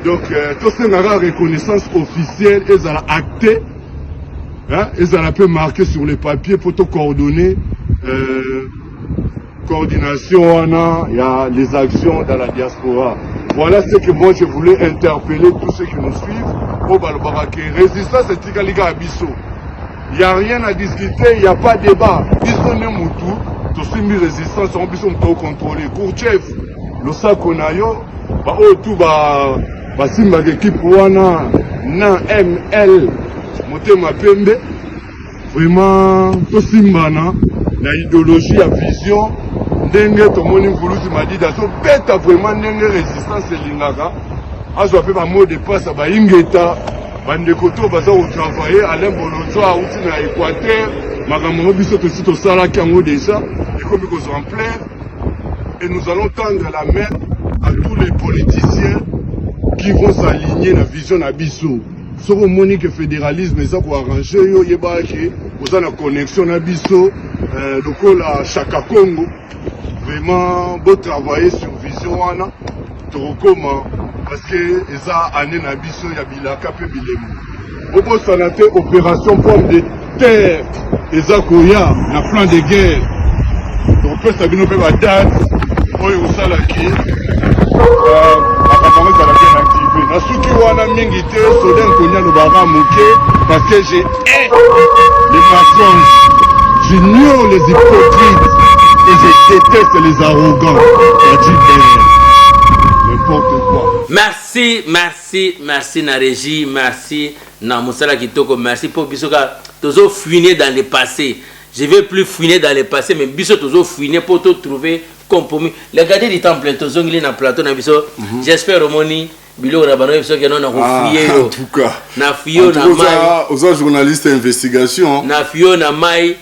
Donc tout ça n'a pas reconnaissance officielle, ils ont acté, ils ont peu marqué sur les papiers pour tout coordonner, coordination, il y a les actions dans la diaspora. Voilà ce que moi je voulais interpeller tous ceux qui nous suivent. Au Balbarake, résistance et Tikaliga Abisso. Il n'y a rien à discuter, il n'y a pas de débat. Bisso Nemutu. Tous mis résistance en plus on peut contrôler Kourchev le sakonayo ba otu ba simba d'équipe wana na ML motema pembe vraiment to simba na idéologie à vision ndenge to moni Mvuluzi Madidi so beta vraiment ndenge résistance elingaka azo pe ba mot de passe ba ingeta bandeko to baza au travailler à l'embolozo a outi na Équateur makambo biso to sito sala kango déjà et comme ils sont en plein et nous allons tendre la main à tous les politiciens qui vont s'aligner la vision Abisso. Sur le monique fédéralisme ça pour arranger yo yeba ke vous avez la connexion Abisso donc la Chaka Congo vraiment beau travailler sur vision wana to comment parce que ça année Abisso ya bilaka pe bilemo obo sanate opération pomme de terre ezakoya na plan de guerre donc peut sabino pe ba date oyo usala ki akabanga za la bien activé na suki wana mingi te soden konya no bara moké parce que j'ai les mensonges, j'ignore les hypocrites et je déteste les arrogants. N'importe quoi. Merci na régie, merci na Moussala Kitoko, merci pour Bisoka. Toujours fouiner dans le passé. Je ne vais plus fouiner dans le passé, mais Bissot toujours fouiner pour te trouver compromis les gardiens du temple tozongili na plateau na biso j'espère au moni biloko na bano biso ke non na kofier en tout cas na fio na mai aux journalistes investigation na fio na mai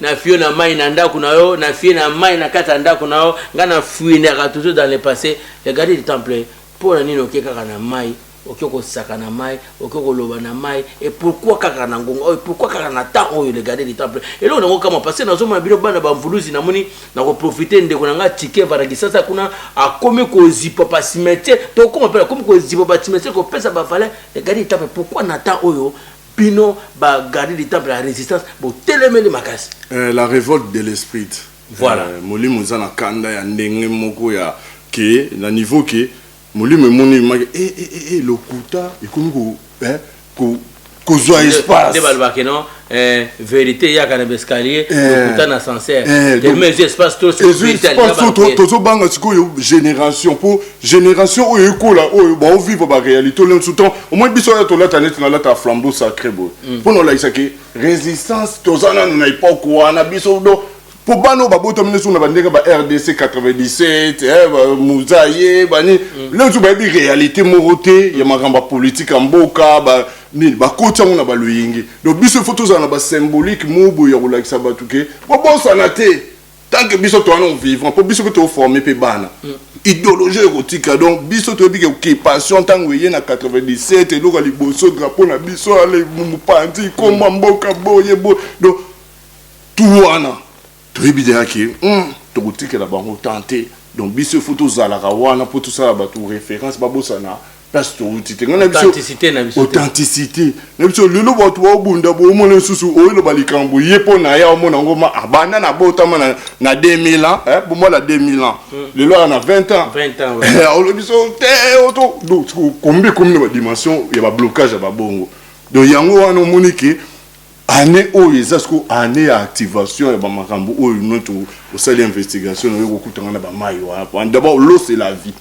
na ndako na yo na fio na mai na kata ndako na yo nga na fuinera toujours dans le passé les gardiens du temple pour nini okeka na mai okoko saka na mai okoko loba na mai et pourquoi kaka na ngongo pourquoi kaka na temps oyo les gardiens du temple et là on a comment passer na zoma bino bana ba mvuluzi na moni na ko profiter ndeko na nga tike varagi sasa kuna akomi ko zipa pa cimetière to comment appelle comme ko zipa pa cimetière ko pesa ba valeur les gardiens du temple pourquoi na temps oyo bino ba gardiens du temple la résistance bo telemeli makasi la révolte de l'esprit voilà molimo za na kanda ya ndenge moko ya ke na niveau ke molimo moni maki lokuta ekomi ko kozwa espace débalbake non vérité ya kana escalier lokuta na ascenseur tellement espace tozo banga sikoyo génération pour génération oyo ekola oyo ba vivre ba réalité le soutant au moins biso ya tolata net na lata flambeau sacré bo pour no la isaki résistance tozana na époque wana biso do pour bano babota mineso na bandeka ba RDC 97 Mouzaye bani le tout ba bi réalité moroté ya makamba politique mboka ba ni ba kota ngona ba luyingi donc biso photos na ba symbolique mubu ya kulakisa batuke bo bosa na te tant que biso to on vivant pour biso to former pe bana idéologie érotique donc biso to bi ke passion tant que na 97 et lo liboso drapeau na biso ale mupandi komba mboka boye bo donc tout wana toyebidaki tokotikela bango tante donc biso photos za la rawana pour tout ça ba tout référence ba bosana place to utite ngana biso authenticité na biso lelo ba to obunda bo mona susu oyelo balikambo yepo na ya omona ngoma abana na botama na 2000 ans pour moi la 2000 ans lelo na 20 ans ouais biso te auto donc combien ba dimension ya ba blocage ya ba bongo donc yango wana moniki année oyo ezasiko année ya activation ya bamakambo oyo noto osali investigation oyo kokutanga na bamai wana d'abord l'eau c'est la vie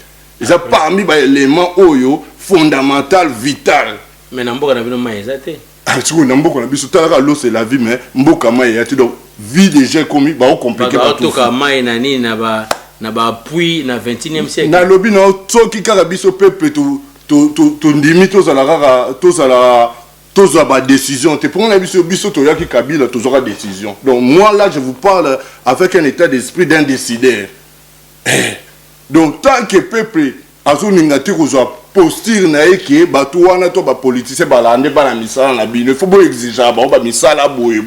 eza parmi ba élément oyo fondamental vital mais na mboka na bino mai ezate siko na mboka na biso talaka l'eau c'est la vie mais mboka mai ya te donc vie déjà commis ba compliqué ba to ka mai na nini na ba appui na 21e siècle na lobby na toki kaka biso peuple to ndimi to zala tous à décision. Tu prends la biso toya qui Kabila tous aura décision. Donc moi là je vous parle avec un état d'esprit d'un décideur. Donc tant que peuple azo ningati ko posture na eke bato wana to ba politicien balande ba na misala na bino faut bo exiger ba misala boye.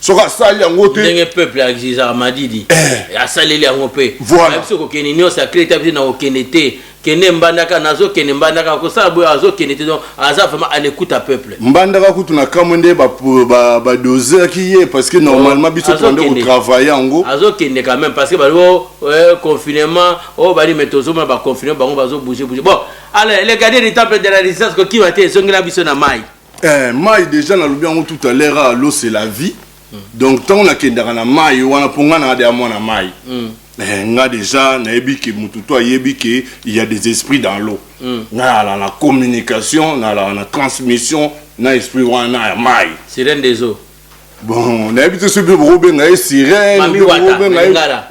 Soka sali yango te. Ndenge peuple exiger Madidi. Ya saleli yango pe. Voilà. Biso ko kenini sacré tabi na okenete. Kene mbandaka nazo kene mbandaka ko sa boye azo kenete donc aza vraiment à l'écoute à peuple. Mbandaka kutu na kamende ba doser qui est parce que normalement biso tondé au travailler ngo. Azo kene quand même parce que ba confinement bali metozoma ba confinement bango bazo bouger. Bon, allez les gardiens du temple de la résistance qui va te zongela biso na mai. Mai déjà na lobi ngo tout à l'heure l'eau c'est la vie. Donc tant on a kendaka na mai wana ponga na de amona mai. Nga déjà nayebi ke mututo ayebi ke il y a des esprits dans l'eau. Na la communication, na la transmission, na esprit wana ya mai. Sirène des eaux. Bon, nayebi te so bebo benga sirène,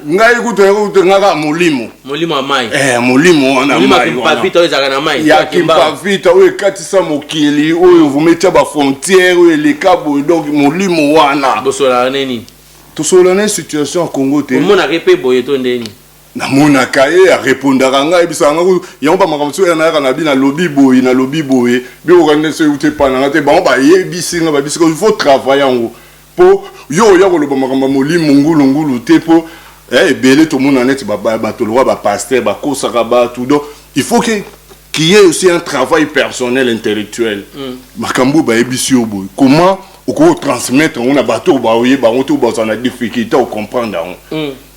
nga ekuto nga molimo. Molimo ya mai. Molimo wana mai. Molimo pa vita ezaka na mai. Ya kimpa vita oyo katisa mokili oyo vumetia ba frontière oyo le cabo donc molimo wana. Bosola neni. Tosolana situation à Congo te. Comment on a répété boyeto ndeni? Na mona kaye a répondre nga ebisanga ko yamba makamso ya na bi na lobby boy bi organiser se ute pa na te ba yebisinga ba bisiko il faut travailler ngo po yo ya ko loba makamba molimo ngulu te po belé tout monde net ba to loi ba pasteur ba kosaka ba tout donc il faut que qu'il y ait aussi un travail personnel intellectuel. Makambo ba yebisi yo boy comment on transmettre on a bateau ba oye ba on to ba na difficulté à comprendre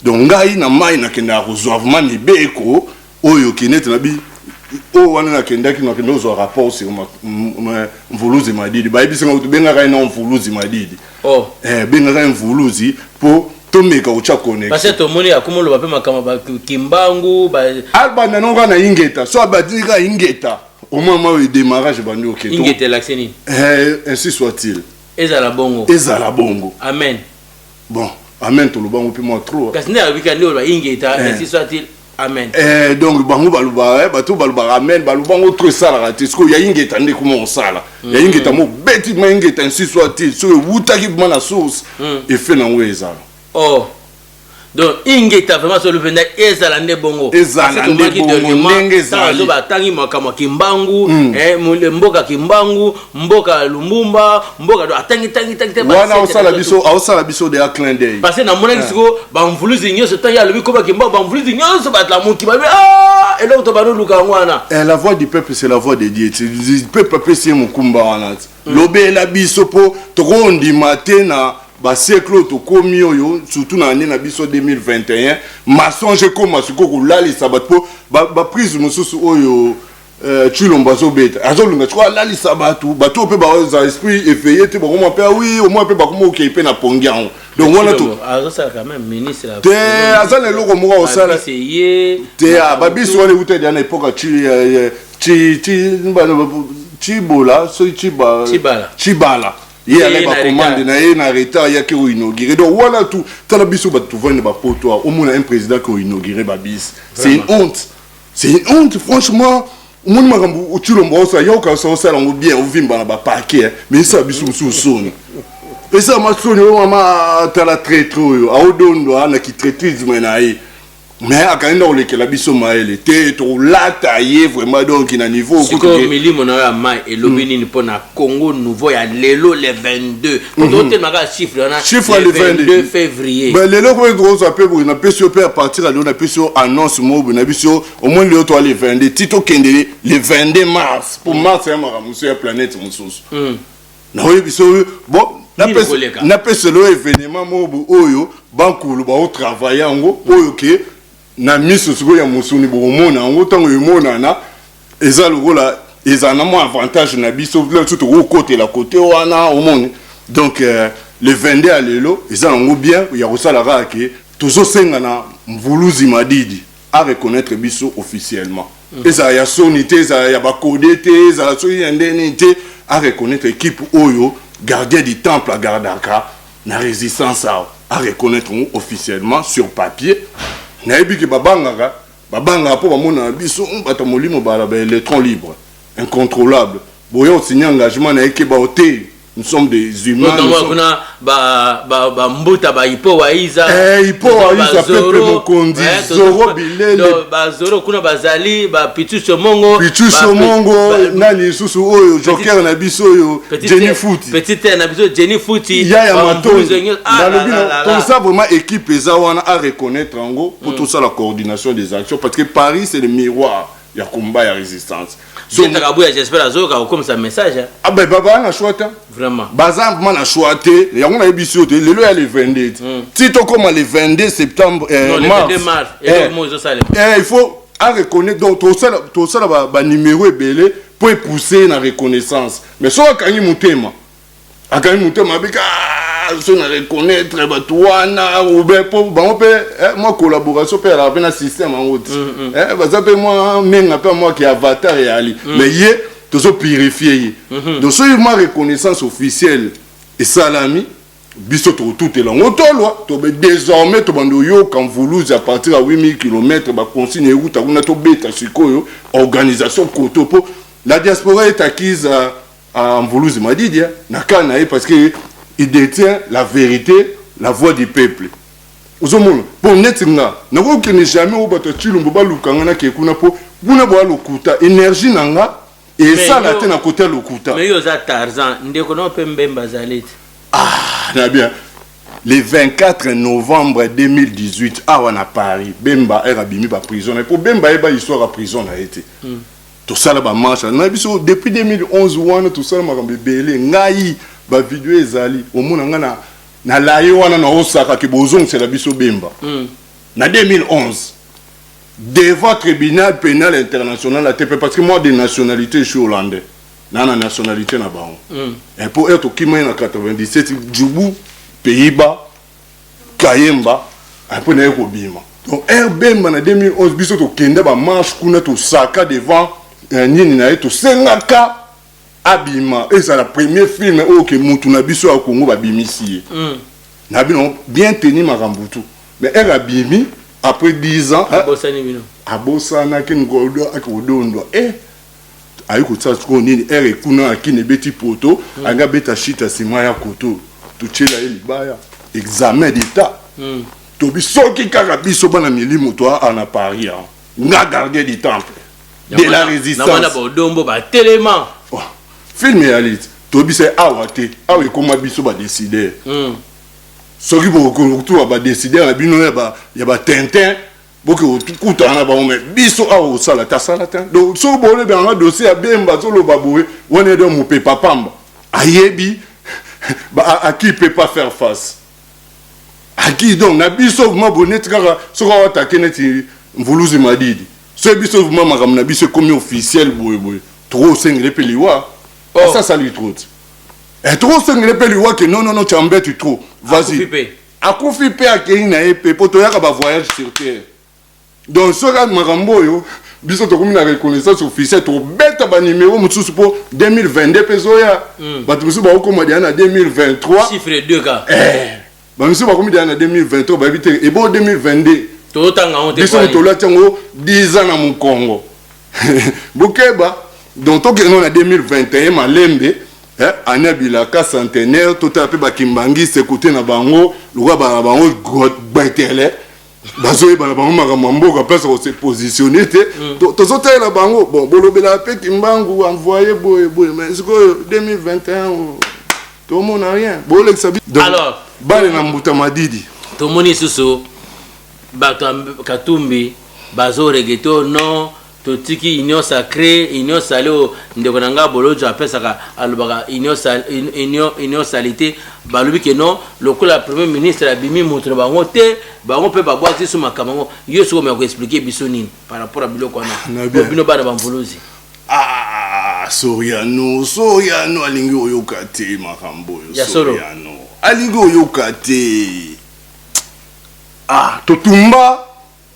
donc ngai na mai na kenda resolvement ni beko oyo kinet na bi o wana na kenda ki na kenda zo rapport sur mvuluzi madidi ba biso ngo benga ka na mvuluzi madidi benga ka mvuluzi po to meka ucha connect parce que to moni akumolo ba pe makama ba kimbangu ba alba na nonga na ingeta so ba dika ingeta au moment où démarrage bandi OK ingeta l'acceni ainsi soit-il. Ezala bongo. Ezala bongo. Amen. Bon, amen tout le bon puis moi trop. Parce que na weekend lo ba ingeta ainsi soit-il. Amen. Donc bango baluba bato baluba amen baluba ngo trop sala raté ce que ya ingeta ndé comment on sala ya ingeta mo beti ma ingeta ainsi soit il so wuta ki mana source et fait na weza. Oh. Donc ingeta vraiment sur le venda ezala ndé bongo. Ezala ndé bongo ngezala ba tangi makama kimbangu mboka kimbangu mboka Lumumba mboka do atangi wana osala biso de clin d'œil parce que na mona kisiko ba mvuluzi nyoso tangi alobi ko ba kimbangu ba mvuluzi nyoso ba la muki ba et donc to ba no luka ngwana la voix du peuple c'est la voix de Dieu le peuple c'est mukumba wana lobe la biso po to rondi matena ba siècle to komi oyo surtout na année na biso 2021 masonge comme siko ko lali sabat po ba prise mususu oyo Chilomba Zobeta azolunga tu la li sabatu bato pe ba za esprit éveillé te bon pe oui au moins pe ba comme OK pe na pongian donc on a tout ça quand même ministre te azana loko mo o sala te babiso wale ute de na époque Chibola so Chibala il y a les commandes na retard il y a que inauguré donc voilà tout tala biso ba tout vendre ba poto au moins un président qui inauguré ba bis c'est une honte franchement mon magambo o Chilomba osa yoka so sala ngo bien o vimba na ba parquet mais ça biso soni et ça ma soni o mama tala traître yo a odondo ana ki traîtrisme na yi mais akaenda o lekela biso maele te to latailler vraiment donc na niveau ko milimo na ya mai et lobini ni pona Congo nouveau ya lelo le 22 pour donner ma chiffre le 22 février ben lelo ko gros appel pour na peso à partir de na peso annonce mo na biso au moins le to le 22 tito kende le 22 mars pour mars ya maramuso ya planète mususu na oui biso bon na peso le événement mo oyo bankulu ba o travailler ngo oyo ke na miso siko ya musuni bo mona ngo tango yemona na eza lokola eza na mo avantage na biso là tout au côté la côté wana au monde donc le 22 à lelo eza ngo bien ya kosala rake tozo senga na mvuluzi madidi à reconnaître biso officiellement eza ya sonité eza ya bakodete eza so yendeni à reconnaître équipe oyo gardien du temple à Gardaka na résistance à reconnaître officiellement sur papier na ebiki babanga po bamona biso bata molimo bala ba électron libre incontrôlable boyo signer engagement na ekeba hotel nous sommes des humains donc kuna ba mbuta ba ipo wa iza peuple mokondi zoro bilele ba zoro kuna bazali ba pichuso mongo nani susu oyo joker na biso oyo Jenny Futi petite na biso Jenny Futi ya matoni tout ça vraiment équipe ezawana à reconnaître ngo pour tout ça la coordination des actions parce que Paris c'est le miroir ya combat ya résistance j'espère comme ça message ah ben baba na chouata vraiment bazam na chouaté ya on a biso te lelo ya le 22 tito comme le 22 septembre mars il faut à reconnaître donc tout ça ba numéro belé pour pousser la reconnaissance mais so akanyi mutema bika so na reconnaître batouana ou ben pour bon pe moi collaboration pe la ben système en route ça peut moi menga pe moi qui avatar et ali mais yé toujours purifier donc so il ma reconnaissance officielle et salami biso tout est là on tolwa to désormais to bando yo quand Mvuluzi à partir à 8000 km ba consigne route kuna to beta sikoyo organisation kotopo la diaspora est acquise à Mvuluzi Madidi na kana parce que il détient la vérité, la voix du peuple. Pour netinga, na ko kene jamais o bato Chilombo ba lukanga na kekuna po buna bo lokuta énergie nanga et ça la tena côté lokuta. Mais yo za Tarzan ndeko no pe mbemba zaleti. Na bien. Le 24 novembre 2018 à Paris, Bemba est abimi par prison et pour Bemba eba histoire à prison a été. Tout ça là ba marche. Na biso depuis 2011 wana tout ça makambe belé ngai ba vidéo ezali omona ngana na laye wana na osaka ke bozong c'est la biso Bemba na 2011 devant tribunal pénal international à TP parce que moi de nationalité je suis hollandais na nationalité na bango et pour être au Kimay en 97 Djoubou Pays-Bas Kayemba après na ko bima donc Bemba na 2011 biso to kenda ba marche kuna to saka devant nini na to sengaka Abima et c'est le premier film où que Mutuna biso au Congo ba bimisi. Na bino bien tenu Marambutu. Mais elle abimi après 10 ans abosana kingodo akodondo ayi kutsa ko nini ere kuna akine beti poto anga beta shita sima ya koto tuchela elibaya examen d'état to bisoki kaka biso bana milimo to ana Paris nga gardien du temple de la résistance na ba dombo ba télément film ya lit to bise awate awe koma biso ba décider soki boko to ba décider na bino ya ba Tintin boke kuta na ba me biso awo sala ta sala ta donc so bolé ben na dossier ya bemba so lo baboué woné de mo pe papamba ayebi ba à qui peut pas faire face à qui donc na biso mo bonnet kaka so ko attaquer neti mvuluzi madidi so biso mo makam na biso comme officiel boye trop sengre peliwa ça lui trop et trop sengre peliwa que non tu embêtes trop vas-y akufi pe akina epe poto yaka ba voyage sur terre. Donc, ce cas de Maramboyo, biso to comme la reconnaissance officielle, to bête ba numéro mususu pour 2022 peso ya. Ba to mususu ba ko madiana 2023. Chiffre 2 cas. Ba mususu ba ko madiana 2023 ba bité et bon 2022. To tanga on te biso to la tango 10 ans na mon Congo. Bokeba donc to que non na 2021 malembe année bilaka centenaire to tapé ba kimbangi se côté na bango, le roi ba bango gotele. Bazoé ba bango makamambo ka place se positionner te to zoté la bango bon bolobela pe kimbangu envoyer boy mais est-ce que 2021 tout le monde n'a rien bolek sabi alors bale na mbuta madidi to moni susu bato katumbi bazo reggaeton non to tiki union sacrée union salo ndeko nanga bolojo apesaka alobaka union salité balobi ke non lokola premier ministre abimi montre bango te bango pe ba boati suma kamango yo soko me ko expliquer biso nini par rapport à biloko na bino bana bamvuluzi Soriano alingi oyoka te makambo yo Soriano alingi oyoka te totumba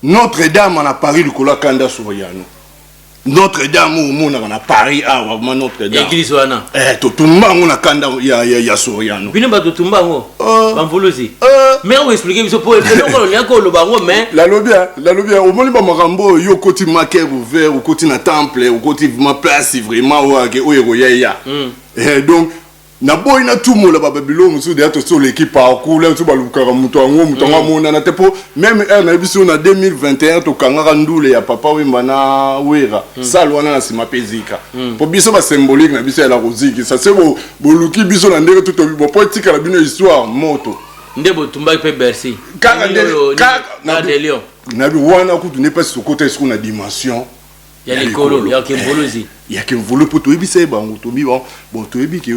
Notre-Dame na Paris likola kanda Soriano Notre-Dame au monde na Paris vraiment Notre-Dame église wana totumba ngona kanda ya Soriano bino ba totumba ngo bamvuluzi mais on expliquer biso po eloko nya ko lo bango mais la lobia au monde ba makambo yo koti maker ouvert au koti na temple au koti vraiment place vraiment o ya donc na boy na tumo la babilo musu de ato sur l'équipe parcours là tu ba lukara muto mona na tepo même na biso na 2021 to kangaka ndule ya papa wemba na wera salwana na sima pezika po biso ba symbolique na biso ya la rosiki ça c'est boluki biso na ndenge tout bo politique la bino histoire moto ndebo tumba pe Bercy na de Lyon na bi wana ku tu ne pas sur côté sur na dimension ya likolo ya kimvuluzi ya kimvulu po to ebisa bango to bi bon to ebi ke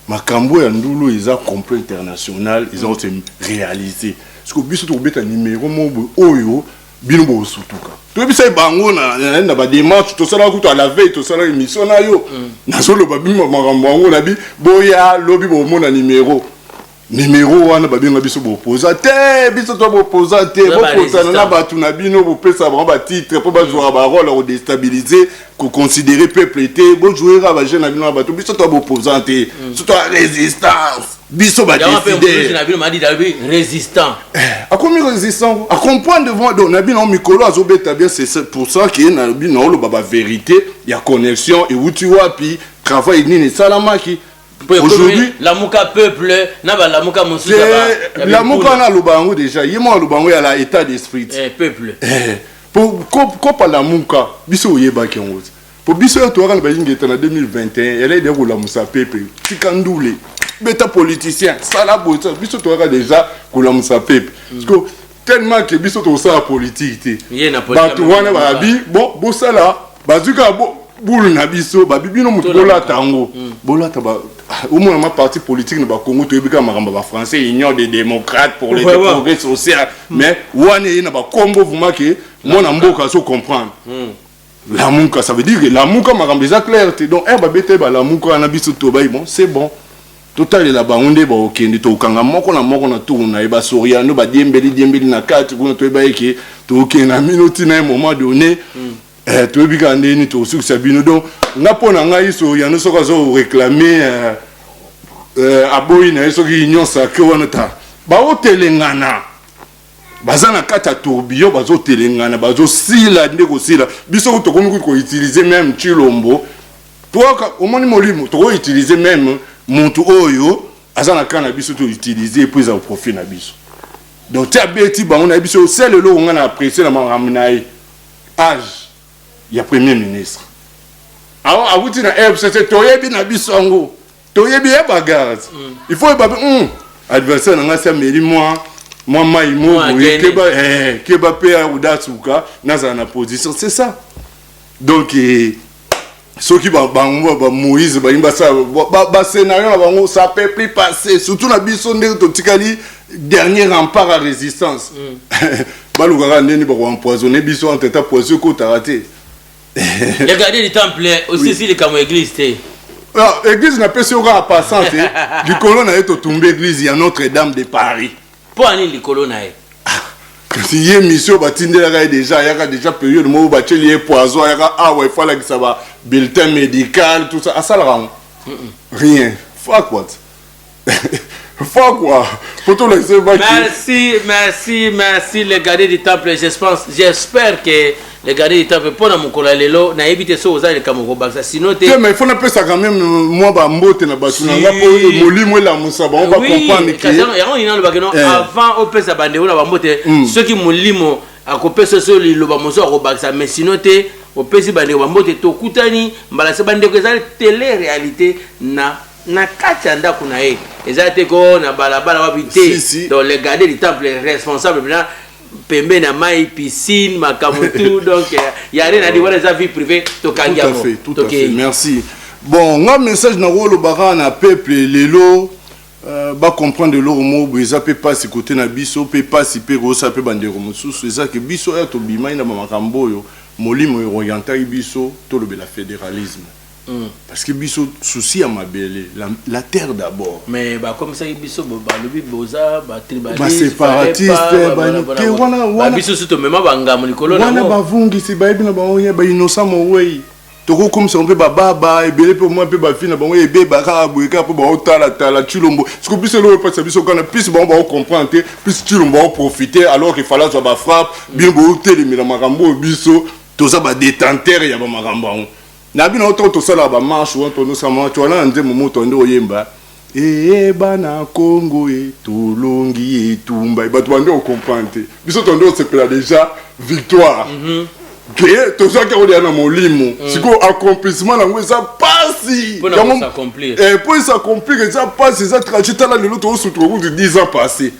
makambo ya ndulu eza complot international ils ont réalisé parce que biso to beta numéro mo oyo bino bo sutuka to bisa bango na ba démarche to sala ku to à la veille to sala émission na yo na solo ba bima makambo ngo na bi boya lobi bo mo na numéro wana ba binga biso bo posa te biso to bo posa te bo posa na ba tu na bino bo pesa ba titre po ba jouer ba rôle au déstabiliser ko considérer peuple té bo jouer ba jeune na bino ba tu biso to bo posa te surtout résistance biso ba décider na bino madi dabi résistant a comme résistant a comprendre devant donc na bino mikolo azobeta bien c'est pour ça que na bino lo ba vérité il y a connexion et où tu vois puis travail nini salamaki. Aujourd'hui, la mouka peuple, la mouka monsieur. La mouka na lubango déjà. Yemo lubango ya la état d'esprit. Peuple. Pour la mouka, biso yeba kengozi. Pour biso ya toara na bajingeta na 2021, elle est de la musa peuple. Tikandoule. Beta politicien, sala boto. Biso toara déjà ko la musa peuple. Parce que tellement que biso to sa politique. Batu wana ba bi bon sala bazuka boule na biso ba bibino mutu bola tango. Bola taba au moins ma parti politique ne ba Congo to ebika makamba ba français union des démocrates pour le progrès social mais wane na ba combo vraiment que mon mboka so comprendre la mouka ça veut dire que la mouka makamba déjà clair donc ba bete ba la mouka na biso to ba bon c'est bon total la ba onde ba okende to kanga moko na tourna e ba Soriano ba diembeli na kati kuna to ba eke to okende na minute na un moment donné tu es bien né tu aussi que bino donc na pona ngai Soriano soko zo réclamer aboyi na so ki union sacrée wana ta ba otelengana baza na kati ya tourbillon bazotelengana bazosila nde kosila biso tokomi koutiliser même Chilombo toka omoni molimo tokoutiliser même muntu oyo aza na kana biso to utiliser puis au profit na biso donc tia beti bango na biso c'est le lo nga na apprécier na maramnaï âge ya premier ministre alors abuti na c'est toyebi na biso ngo toyebi ya bagarde il faut ba adversaire na nga sa meli moi maïmo keba pe audasuka naza na position c'est ça donc ceux qui ba Moïse ba imba ça ba scénario na bango ça peut plus passer surtout na biso ndenge to tikali dernier rempart à résistance ba lukaka ndeni ba empoisonner biso en tête poisson ko taraté les gardiens du temple aussi si les comme église té église na pesi au à passante du colon na eto tomber église il y a Notre-Dame de Paris pour aller le colon na si y a mission batindela déjà il y a déjà période mo bateli poison il y a ouais fallait que ça va bulletin médical tout ça à ça rien fuck what fuck quoi pour tout laisser merci les gardiens du temple j'espère que les gardiens du temple pour mon kolalelo na éviter ça aux ailes comme ça sinon mais il faut appeler ça quand même moi ba mbote na batu na pour molimo la musaba on va comprendre que avant au pesa bande on ba mbote ceux qui molimo a kopé ce le ba moso ko baksa mais sinon te au pesi bande ba mbote to kutani mbala se bande ko za télé réalité na kachanda kuna ezate ko na balabala wabité dans les gardiens du temple responsable maintenant pembe na mai piscine makamutu donc il y a rien à dire voilà vie privée to kangiamo tout à fait merci bon un message na rolo bara na peuple lelo ba comprendre le mot beza peut pas si côté na biso peut pas si pe go ça peut bandero mususu eza que biso ya to bima ina makambo yo molimo oriental biso to le fédéralisme. Parce que biso souci à ma belle la terre d'abord mais bah comme ça biso ba lobi boza ba tribaliste ba séparatiste ba wana biso surtout même banga mo likolo na wana ba vungi si ba ebi na ba oya ba innocent mo wey toko comme ça on peut ba baba ebele pe moi pe ba fina ba oya be ba ka bueka pe ba otala Chilombo parce que biso lo pas biso kana plus ba comprendre plus Chilombo profiter alors qu'il fallait ba frappe bien bo telemira makambo biso toza ba détenteur ya ba makambo Nabina auto sala ba marche ou to no sama to la nze mo moto ndo oyemba bana Congo tulongi tumba ba to ndo comprendre biso to ndo se pela déjà victoire que to ça que on est na molimo siko accomplissement na ngweza pasi pour s'accomplir pour s'accomplir ça passe ça trajet là le autre se trouve de 10 ans passés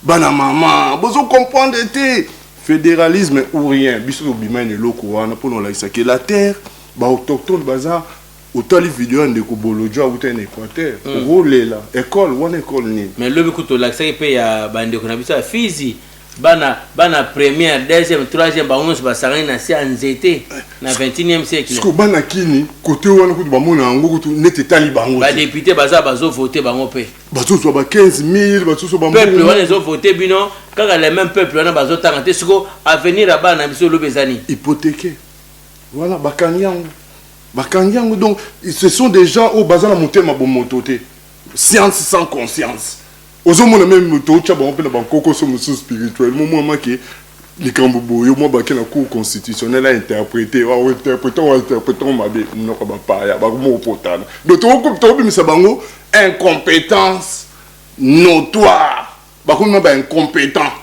bana maman bozo comprendre té fédéralisme ou rien biso bimane loko wana pour nous laisser que la terre ba autochtone baza otali vidéo ndeko bolodjo ou ten Équateur rouler là école one école ni mais le bikuto laisser pe ya bande ko na biso Fizi bana première deuxième troisième ba 11 ba sarani na si anzete na 21e siècle ce ko bana kini côté wana ko ba mona ngo ko nete tali bango ba député baza bazo voter bango pe bazo so ba 15000 bazo so ba peuple wana zo voter bino quand les mêmes peuples wana bazo tangate siko avenir aba na biso lo bezani hypothéqué voilà bakanyango donc ce sont des gens au bazana motema bomototé science sans conscience ozomona même moto cha bon pe na bankoko so musu spirituel moment que les kamboboyo moi ba na cour constitutionnel a interprété interprétons mabe mnoko ba pa ya ba mo potana donc to bimisa bango incompétence notoire ba ko ba incompétent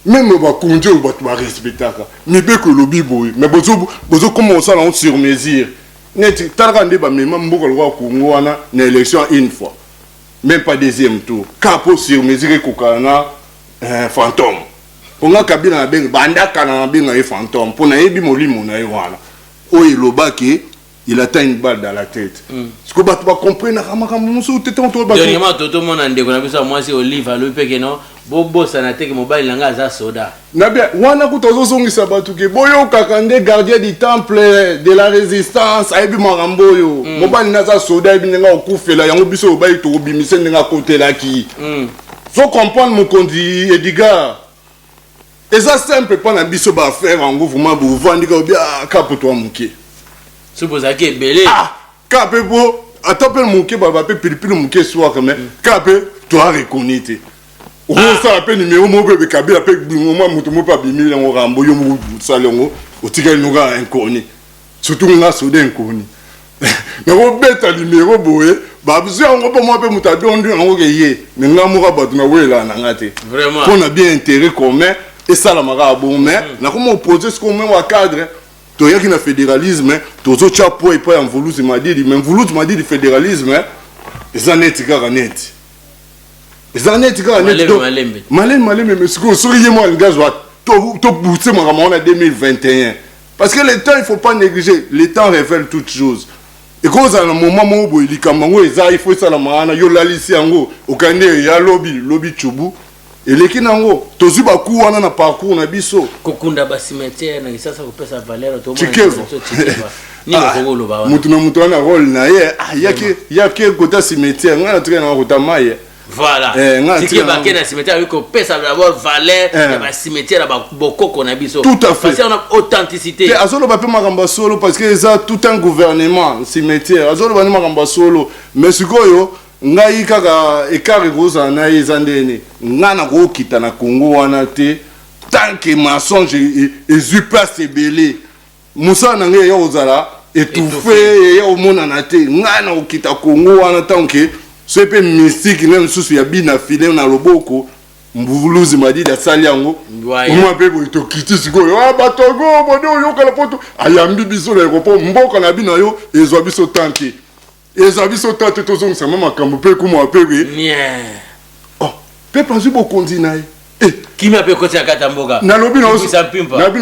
même ba konje ba to respectaka mais be que lobi boy mais bozo commencer à sur mesure net tarande ba même mboko lwa Congo wana na élection une fois même pas deuxième tour capo sur mesure kokana fantôme ponga kabila na benga banda kana na benga fantôme pona yebi molimo na wana oyo lobaki il atteint une balle dans la tête ce que ba comprendre ramaka muso tete on to ba dernièrement toto mona ndeko na biso moi c'est Olive alo peke no bobo sana teke mobile nanga za soda na bien wana kutozo songisa batu ke boyo kakande gardien du temple de la résistance ayebi marambo yo mobile na za soda ebi nga okufela yango biso ba ito bimise nga kotela ki faut comprendre mon condi Edgar et ça simple pas na biso ba faire en gros vraiment bo vandi ka bien kapo to amuke supposa ke belé kape bo atapel muke ba pe pilipili muke soir quand même kape to a reconnaître ça appelle numéro mo be kabila pe moment mutu mo pa bimili ngo rambo yo mo salongo otika nuga inconnu surtout nga soda inconnu na ko beta numéro boye ba biso ngo pa mo pe muta dondu ngo ke ye nga mo ka batu na wela na ngate vraiment on a bien intérêt commun et ça la mara bon mais na ko mo poser ce qu'on met au cadre to yaki na fédéralisme to zo chapo et pas en Mvuluzi Madidi mais Mvuluzi Madidi fédéralisme ça net ka net Zanet ka net do malem mais ce que souriez moi le gars to pousser moi en 2021 parce que le temps il faut pas négliger le temps révèle toutes choses et quand ça un moment où il kamango il faut ça la maana yo lalisi yango okande ya lobby chubu et les kinango to zuba ku wana na parcours na biso kokunda ba cimetière na sasa ko pesa valeur to ni ko lo ba mutu na rôle na ye yake kota cimetière ngana tuka na kota maye. Voilà. Ce qui est marqué dans le cimetière, il faut d'abord valeur dans le cimetière, beaucoup qu'on a biso. Tout à fait. Parce qu'on a authenticité. Azolo ba pe makamba solo parce que ça tout un gouvernement cimetière. Azolo ba makamba solo mais sikoyo ngai kaka ekari goza na ezandeni. Ngana ko kita na Congo wana te tant que mensonge usurpa se belé. Musa na ngai yo ozala étouffé yo mona na te. Ngana ko kita Congo wana tant que c'est peu mystique même sous ya bina filé na loboko Mvuluzi Madidi asali yango moi pe bo to kiti siko batogo bodo yo kala poto ayambi biso le kopo mboka na bina yo ezwa biso tante to zonga sama makambo pe kuma pe oh pe panzi bo kondina qui m'a pe koti akata mboka na lobina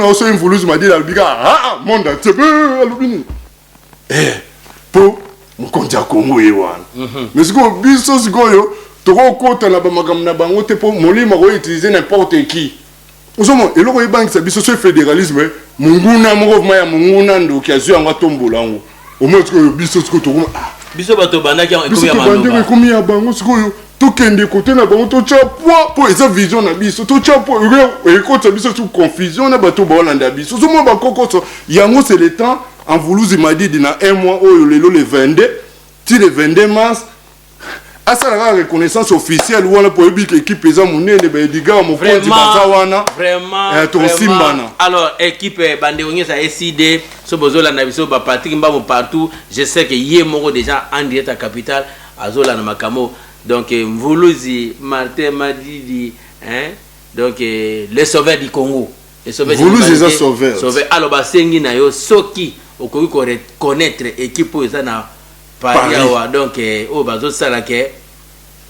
oso Mvuluzi Madidi albika monde tebe lobini po mukonja Kongo yewana mais siko biso sikoyo toko kota na bamakambo na bango te po molima ko utiliser n'importe qui osomo eloko ebangisa biso so fédéralisme munguna moko ya munguna ndo kiazu yango tombola ngo omo sikoyo biso siko toko biso bato bandaki ekomi ya bango sikoyo tokende kote na bango tocha po eza vision na biso tocha po ekota biso sous confusion na bato baolanda biso osomo bakokoso yango c'est le temps en Mvuluzi Madidi na un mois au le 22 ti le 22 mars à ça la reconnaissance officielle ou on a pour l'équipe présent monnaie de Bediga mon frère di Bazawana vraiment alors équipe bandewonye ça SID so bozola na biso ba Patrick Mbamo partout je sais que yé moko déjà en direct à capitale azola na makamo donc Mvuluzi Martin Madidi hein donc les sauveurs du Congo les sauveurs Mvuluzi sauveurs alors ba sengi na yo soki okoki ko reconnaître équipe eza na Paris donc au bazo sala ke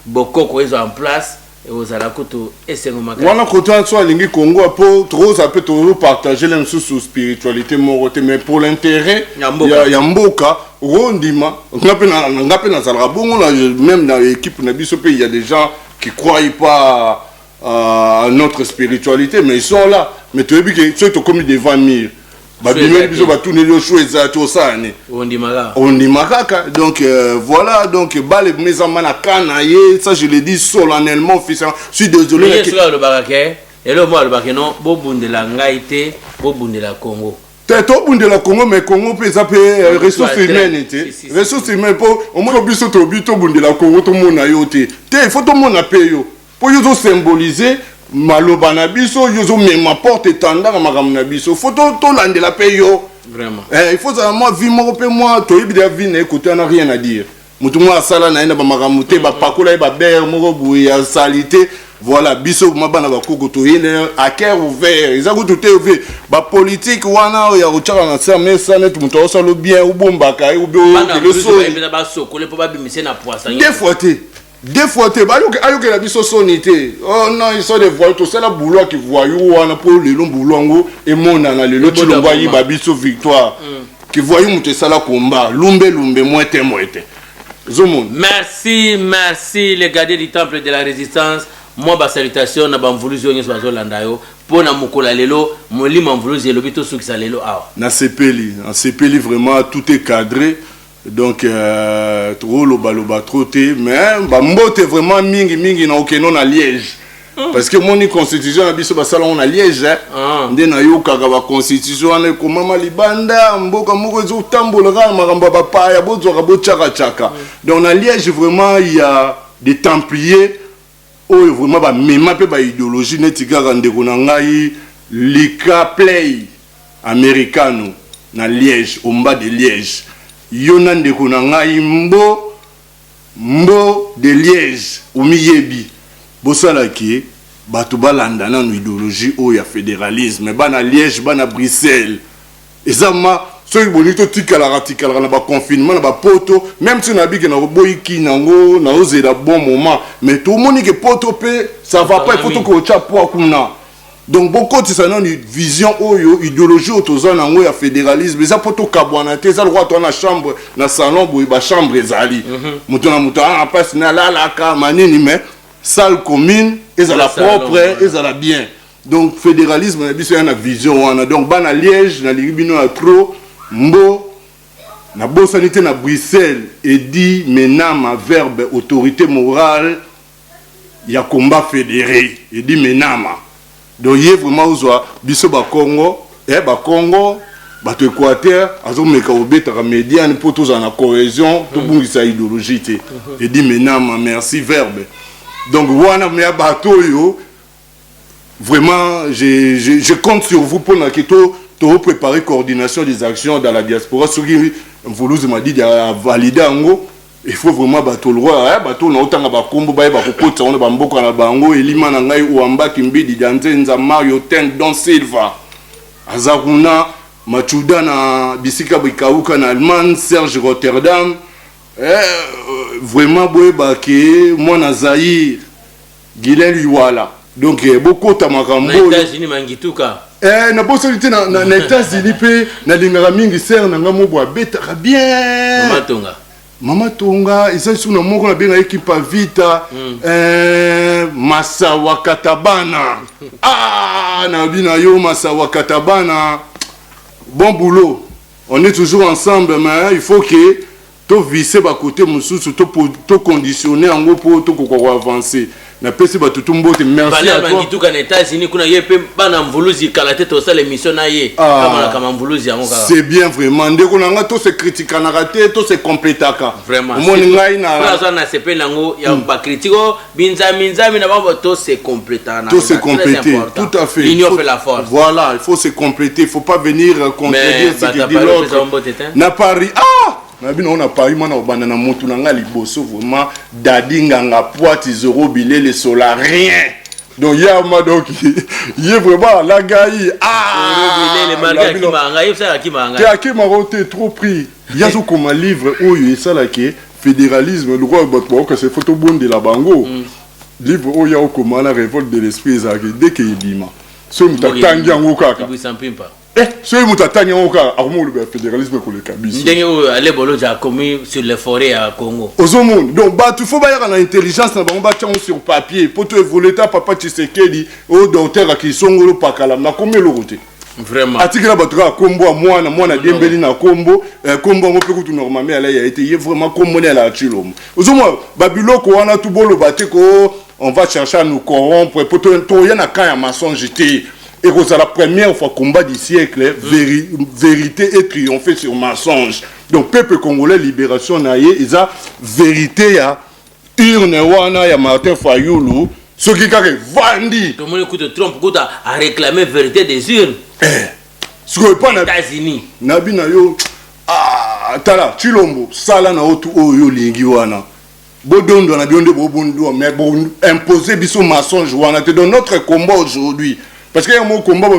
bokoko ezo en place et aux alakuto esengo makaka wana koto so lingi Congo po trop ça peut toujours partager la sous spiritualité morote mais pour l'intérêt ya mboka rondima ngape na sala bongo même dans l'équipe na biso pe il y a des gens qui croient pas à notre spiritualité mais ils sont là mais tu veux que tu es comme devant mur babimeli biso batune yo choisa to sane ondimaka donc voilà donc bale mezama na kana ye ça je le dis solennellement officiellement je suis désolé mais sur le barake et le moi le barake non bobundela ngaite bobundela Congo to bundela Congo mais Congo pe ça pe ressources humaines ressources humaines pour au moins biso to bito bundela Congo to mona yo te il faut to mona pe yo pour yo symboliser maloba na biso yozo mema porte étendard makambo na biso faut to landela pe yo vraiment il faut ça moi vie moko pe moi to yibida vie na écouter on a rien à dire mutu moi sala na ina ba makambo te ba pakola ba ber moko buye ya salité voilà biso mabana ba koko to yene à cœur ouvert ils a tout ouvert ba politique wana ya uchaka na sa mais ça net mutu osalo bien ubombaka ou bien le so ba sokole po ba bimise na poisson des fois te ayoke la biso sonité oh non ils sont des voyous tout ça la boulot qui voyou wana pour le long boulongo et mona na le lot longwa yi ba biso victoire qui voyou muté sala combat lumbe moite zomo merci les gardiens du temple de la résistance moi ba salutation na ba Mvuluzi onye so zolanda yo pona mukola lelo molima Mvuluzi elobito sukisa lelo awa na CPLI vraiment tout est cadré. Donc trop loba trop té mais ba mbote vraiment mingi na okeno na Liège parce que mon constitution na biso ba sala on a Liège ndé na yo kaka ba constitution na ko mama libanda mboka moko zo tambola makambo ba pa ya bozo ka bo chaka donc na Liège vraiment il y a des templiers oyo vraiment ba mema pe ba idéologie netika ndeko na ngai Lika Play americano na Liège au bas de Liège yona ndeko na ngai mbo de Liège umiyebi bosala ki bato balanda na idéologie oyo ya fédéralisme bana Liège bana Bruxelles ezama soki bonito tikala na ba confinement na ba poto même si na biki na boyiki nango na ozela bon moment mais tout le monde que poto pe ça va pas il faut que tu poa kuna donc beaucoup de ça une vision oyo idéologie autoza nango ya fédéralisme ça poto kabwana te ça le roi na chambre na salon boy ba chambre ezali muto na muto na passe na la ka manini mais salle commune ezala propre ezala bien donc fédéralisme na biso na vision wana donc bana Liège na libino na trop mbo na bosanité na Bruxelles et dit menama verbe autorité morale ya combat fédéré et dit menama donc il vraiment uzwa biso ba Congo ba Congo ba to Équateur azo meka obeta ka médiane pour tous en cohésion to bungisa idéologie té et dit menama merci verbe donc wana me bato yo vraiment je compte sur vous pour na keto to préparer coordination des actions dans la diaspora ce qui Mvuluzi m'a dit à valider ango il faut vraiment bato le roi bato na otanga ba kombo ba kokota on ba mboko na bango elima na ngai uamba kimbidi danzenza Mario Ten Don Silva azakuna machuda na bisika bikauka na Allemagne Serge Rotterdam vraiment boye ba ke mwana Zaïre Guilain Liwala donc beaucoup ta makambo na États-Unis mangituka na possibilité na États-Unis pe na lingara mingi ser na ngamo bo beta bien Mama Tonga isa suna moko na benga équipe vita Masawa Katabana na bina yo Masawa Katabana bon boulot on est toujours ensemble mais il faut que to visser ba côté mususu to conditionner en gros pour to ko avancer na pesi ba tutumbo te merci à toi bana na États-Unis kuna yepe bana Mvuluzi kala te to ça l'émission na ye kama Mvuluzi yango kala c'est bien vraiment ndeko nanga to se critique na raté to se complétaka vraiment mon ngai na phrase na sepel nango ya ba critiquo binzami na babo to se compléter to se compléter tout à fait l'union fait la force voilà il faut se compléter il faut pas venir contredire ce que dit l'autre na Paris on a Paris mana obanda na mutu na nga liboso vraiment dadinga nga poite zéro bilé les solarien donc il y a donc il est vraiment la gaï les malgaches qui manga il ça qui manga qui m'a roté trop pris il y a zo comme un livre oyo ça là qui fédéralisme le roi batwa que c'est photo bonne de la bango livre oyo comme la révolte de l'esprit ça dès que il bima so mutatangi yango kaka soy mutatanya oka akomo le fédéralisme ko le kabisi ndenge ale bolo ja commis sur les forêts à Congo ozomonde donc ba tu faut ba yaka na intelligence na bango ba tiango sur papier pour te voler ta papa Tshisekedi au docteur akisongolo pakala na komé le route vraiment atikela batuka kombo mwana dembeli na kombo kombo mo pe kutu normalement ala ya été vraiment kombo na la chilom ozomo babiloko wana tu bolo bateko on va chercher à nous corrompre pour to yana ka ya mensongeté. Et que c'est la première fois combat du siècle, vérité et triompher sur mensonge. Donc, peuple congolais, libération, ils ont vérité, urne, wana, ya Martin Fayoulou, ce qui est vendu. Tout le monde écoute Trump, a réclamé vérité des urnes. Ce que pas les États-Unis. Nabi na yo, tala, Chilombo, sala na otu oyo lingi wana. Bodondo na bionde bobondo, mais bon, imposer biso mensonge wana. C'est dans notre combat aujourd'hui. Parce qu'il y a un combat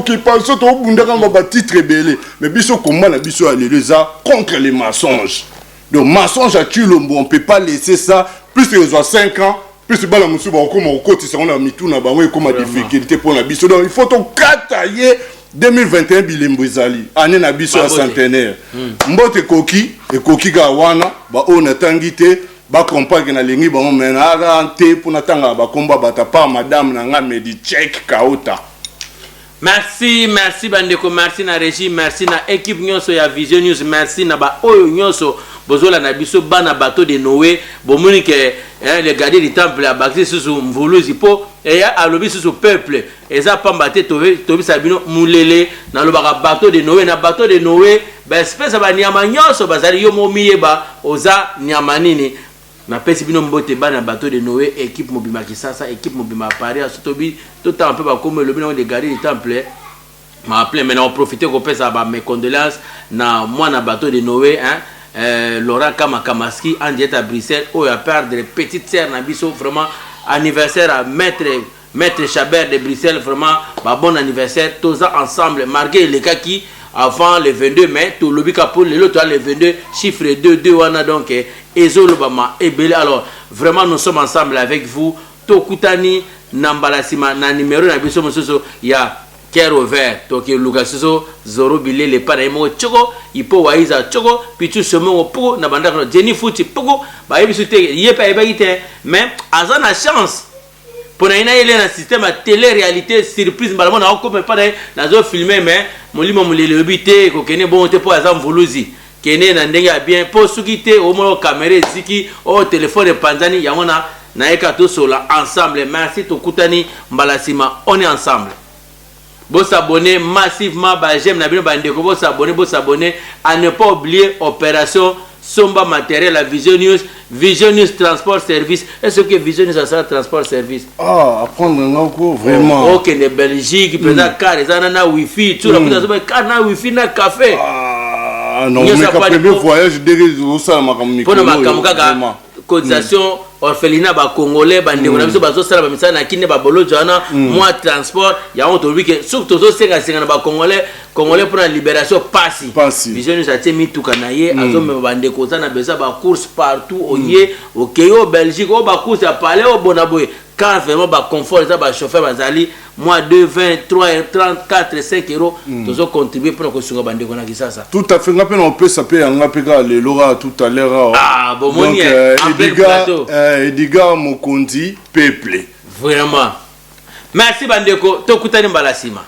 qui passe au titre belé. Mais biso combat na biso alléluia contre les mensonges. Donc mensonge à Chilombo, on peut pas laisser ça. Plus ils ont 5 ans, plus ils bala musu ba comme au côté ça on a mis tout na ba comme difficulté pour na biso. Donc il faut to kataye 2021 bilembo ezali. Année na biso à centenaire. Mbote koki et koki ga wana ba on atangité ba compagne na lingi ba menara ante pour natanga ba komba bata pa madame na nga medi check kaota. Merci bandeko, merci na régie, merci na équipe nyonso ya Vision News, merci na ba oyo nyonso bozola na biso bana bateau de Noé bomoni que les gardiens du temple a bâti sous Mvuluzi po et ya alobi sous peuple eza pamba te tobi sabino mulele na lobaka bateau de Noé ba espèce ba nyama nyonso bazali yo momiye ba oza nyama nini na pesi bino mbote bana bateau de Noé équipe mobima Kisasa équipe mobima Paris sotobi tout temps peu ba comme le bino de garder le temple m'a appelé maintenant profiter ko pesa ba mes condoléances na moi na bateau de Noé hein Laura Kamaski en direct à Bruxelles où il a perdre petite sœur na biso vraiment anniversaire à maître Chabert de Bruxelles vraiment bah bon anniversaire tous ensemble malgré les cas qui avant le 22 mai tout le bika pour le 22 chiffre 2 wana donc ezolo bama ebele alors vraiment nous sommes ensemble avec vous tokutani nambalasima na numéro na biso mososo ya Kero vert donc Lukasoso Zoro Bile le para mo choko ipo waiza choko pitu somo poko na banda Jenny Futi poko ba yebisu te yepa ebagite mais azana chance pour na ile na système à télé-réalité surprise mbala mona ko pas na zo filmer mais molimo mulele obité ko kene bon te pour azam voluzi kene na ndenge bien pour sukite au mo caméra ziki au téléphone panzani yamona na eka to sola ensemble merci to kutani mbalasima on est ensemble. Vous s'abonner massivement, j'aime la vidéo, vous s'abonner à ne pas oublier opération Somba matériel à Vision News Transport Service. Est-ce que Vision News a Transport Service? Ah, apprendre un coup, vraiment. Ok, de Belgique, présent car les anana wifi, tout le monde a car na wifi na café. Ah non, mais quand premier voyage derrière ça m'a communiqué. Pour ma cotisation orphelinat ba congolais bande on a biso bazo sala ba misana na kine ba bolo jana moi transport ya on to week surtout to senga na ba congolais pour la libération passi Vision News a temi tukanaye azo me bande kota na besa ba course partout oye au Belgique o ba course à parler au bonaboy quand vraiment ba confort ça ba chauffeur bazali moi 2 20 3 34 5 euros tozo contribuer pour que sunga bande kona Kisasa tout à fait ngape on peut s'appeler ngapeka le Laura tout à l'heure ah bon donc Ediga Mokondi peuple vraiment merci bandeko tokutani mbalasima.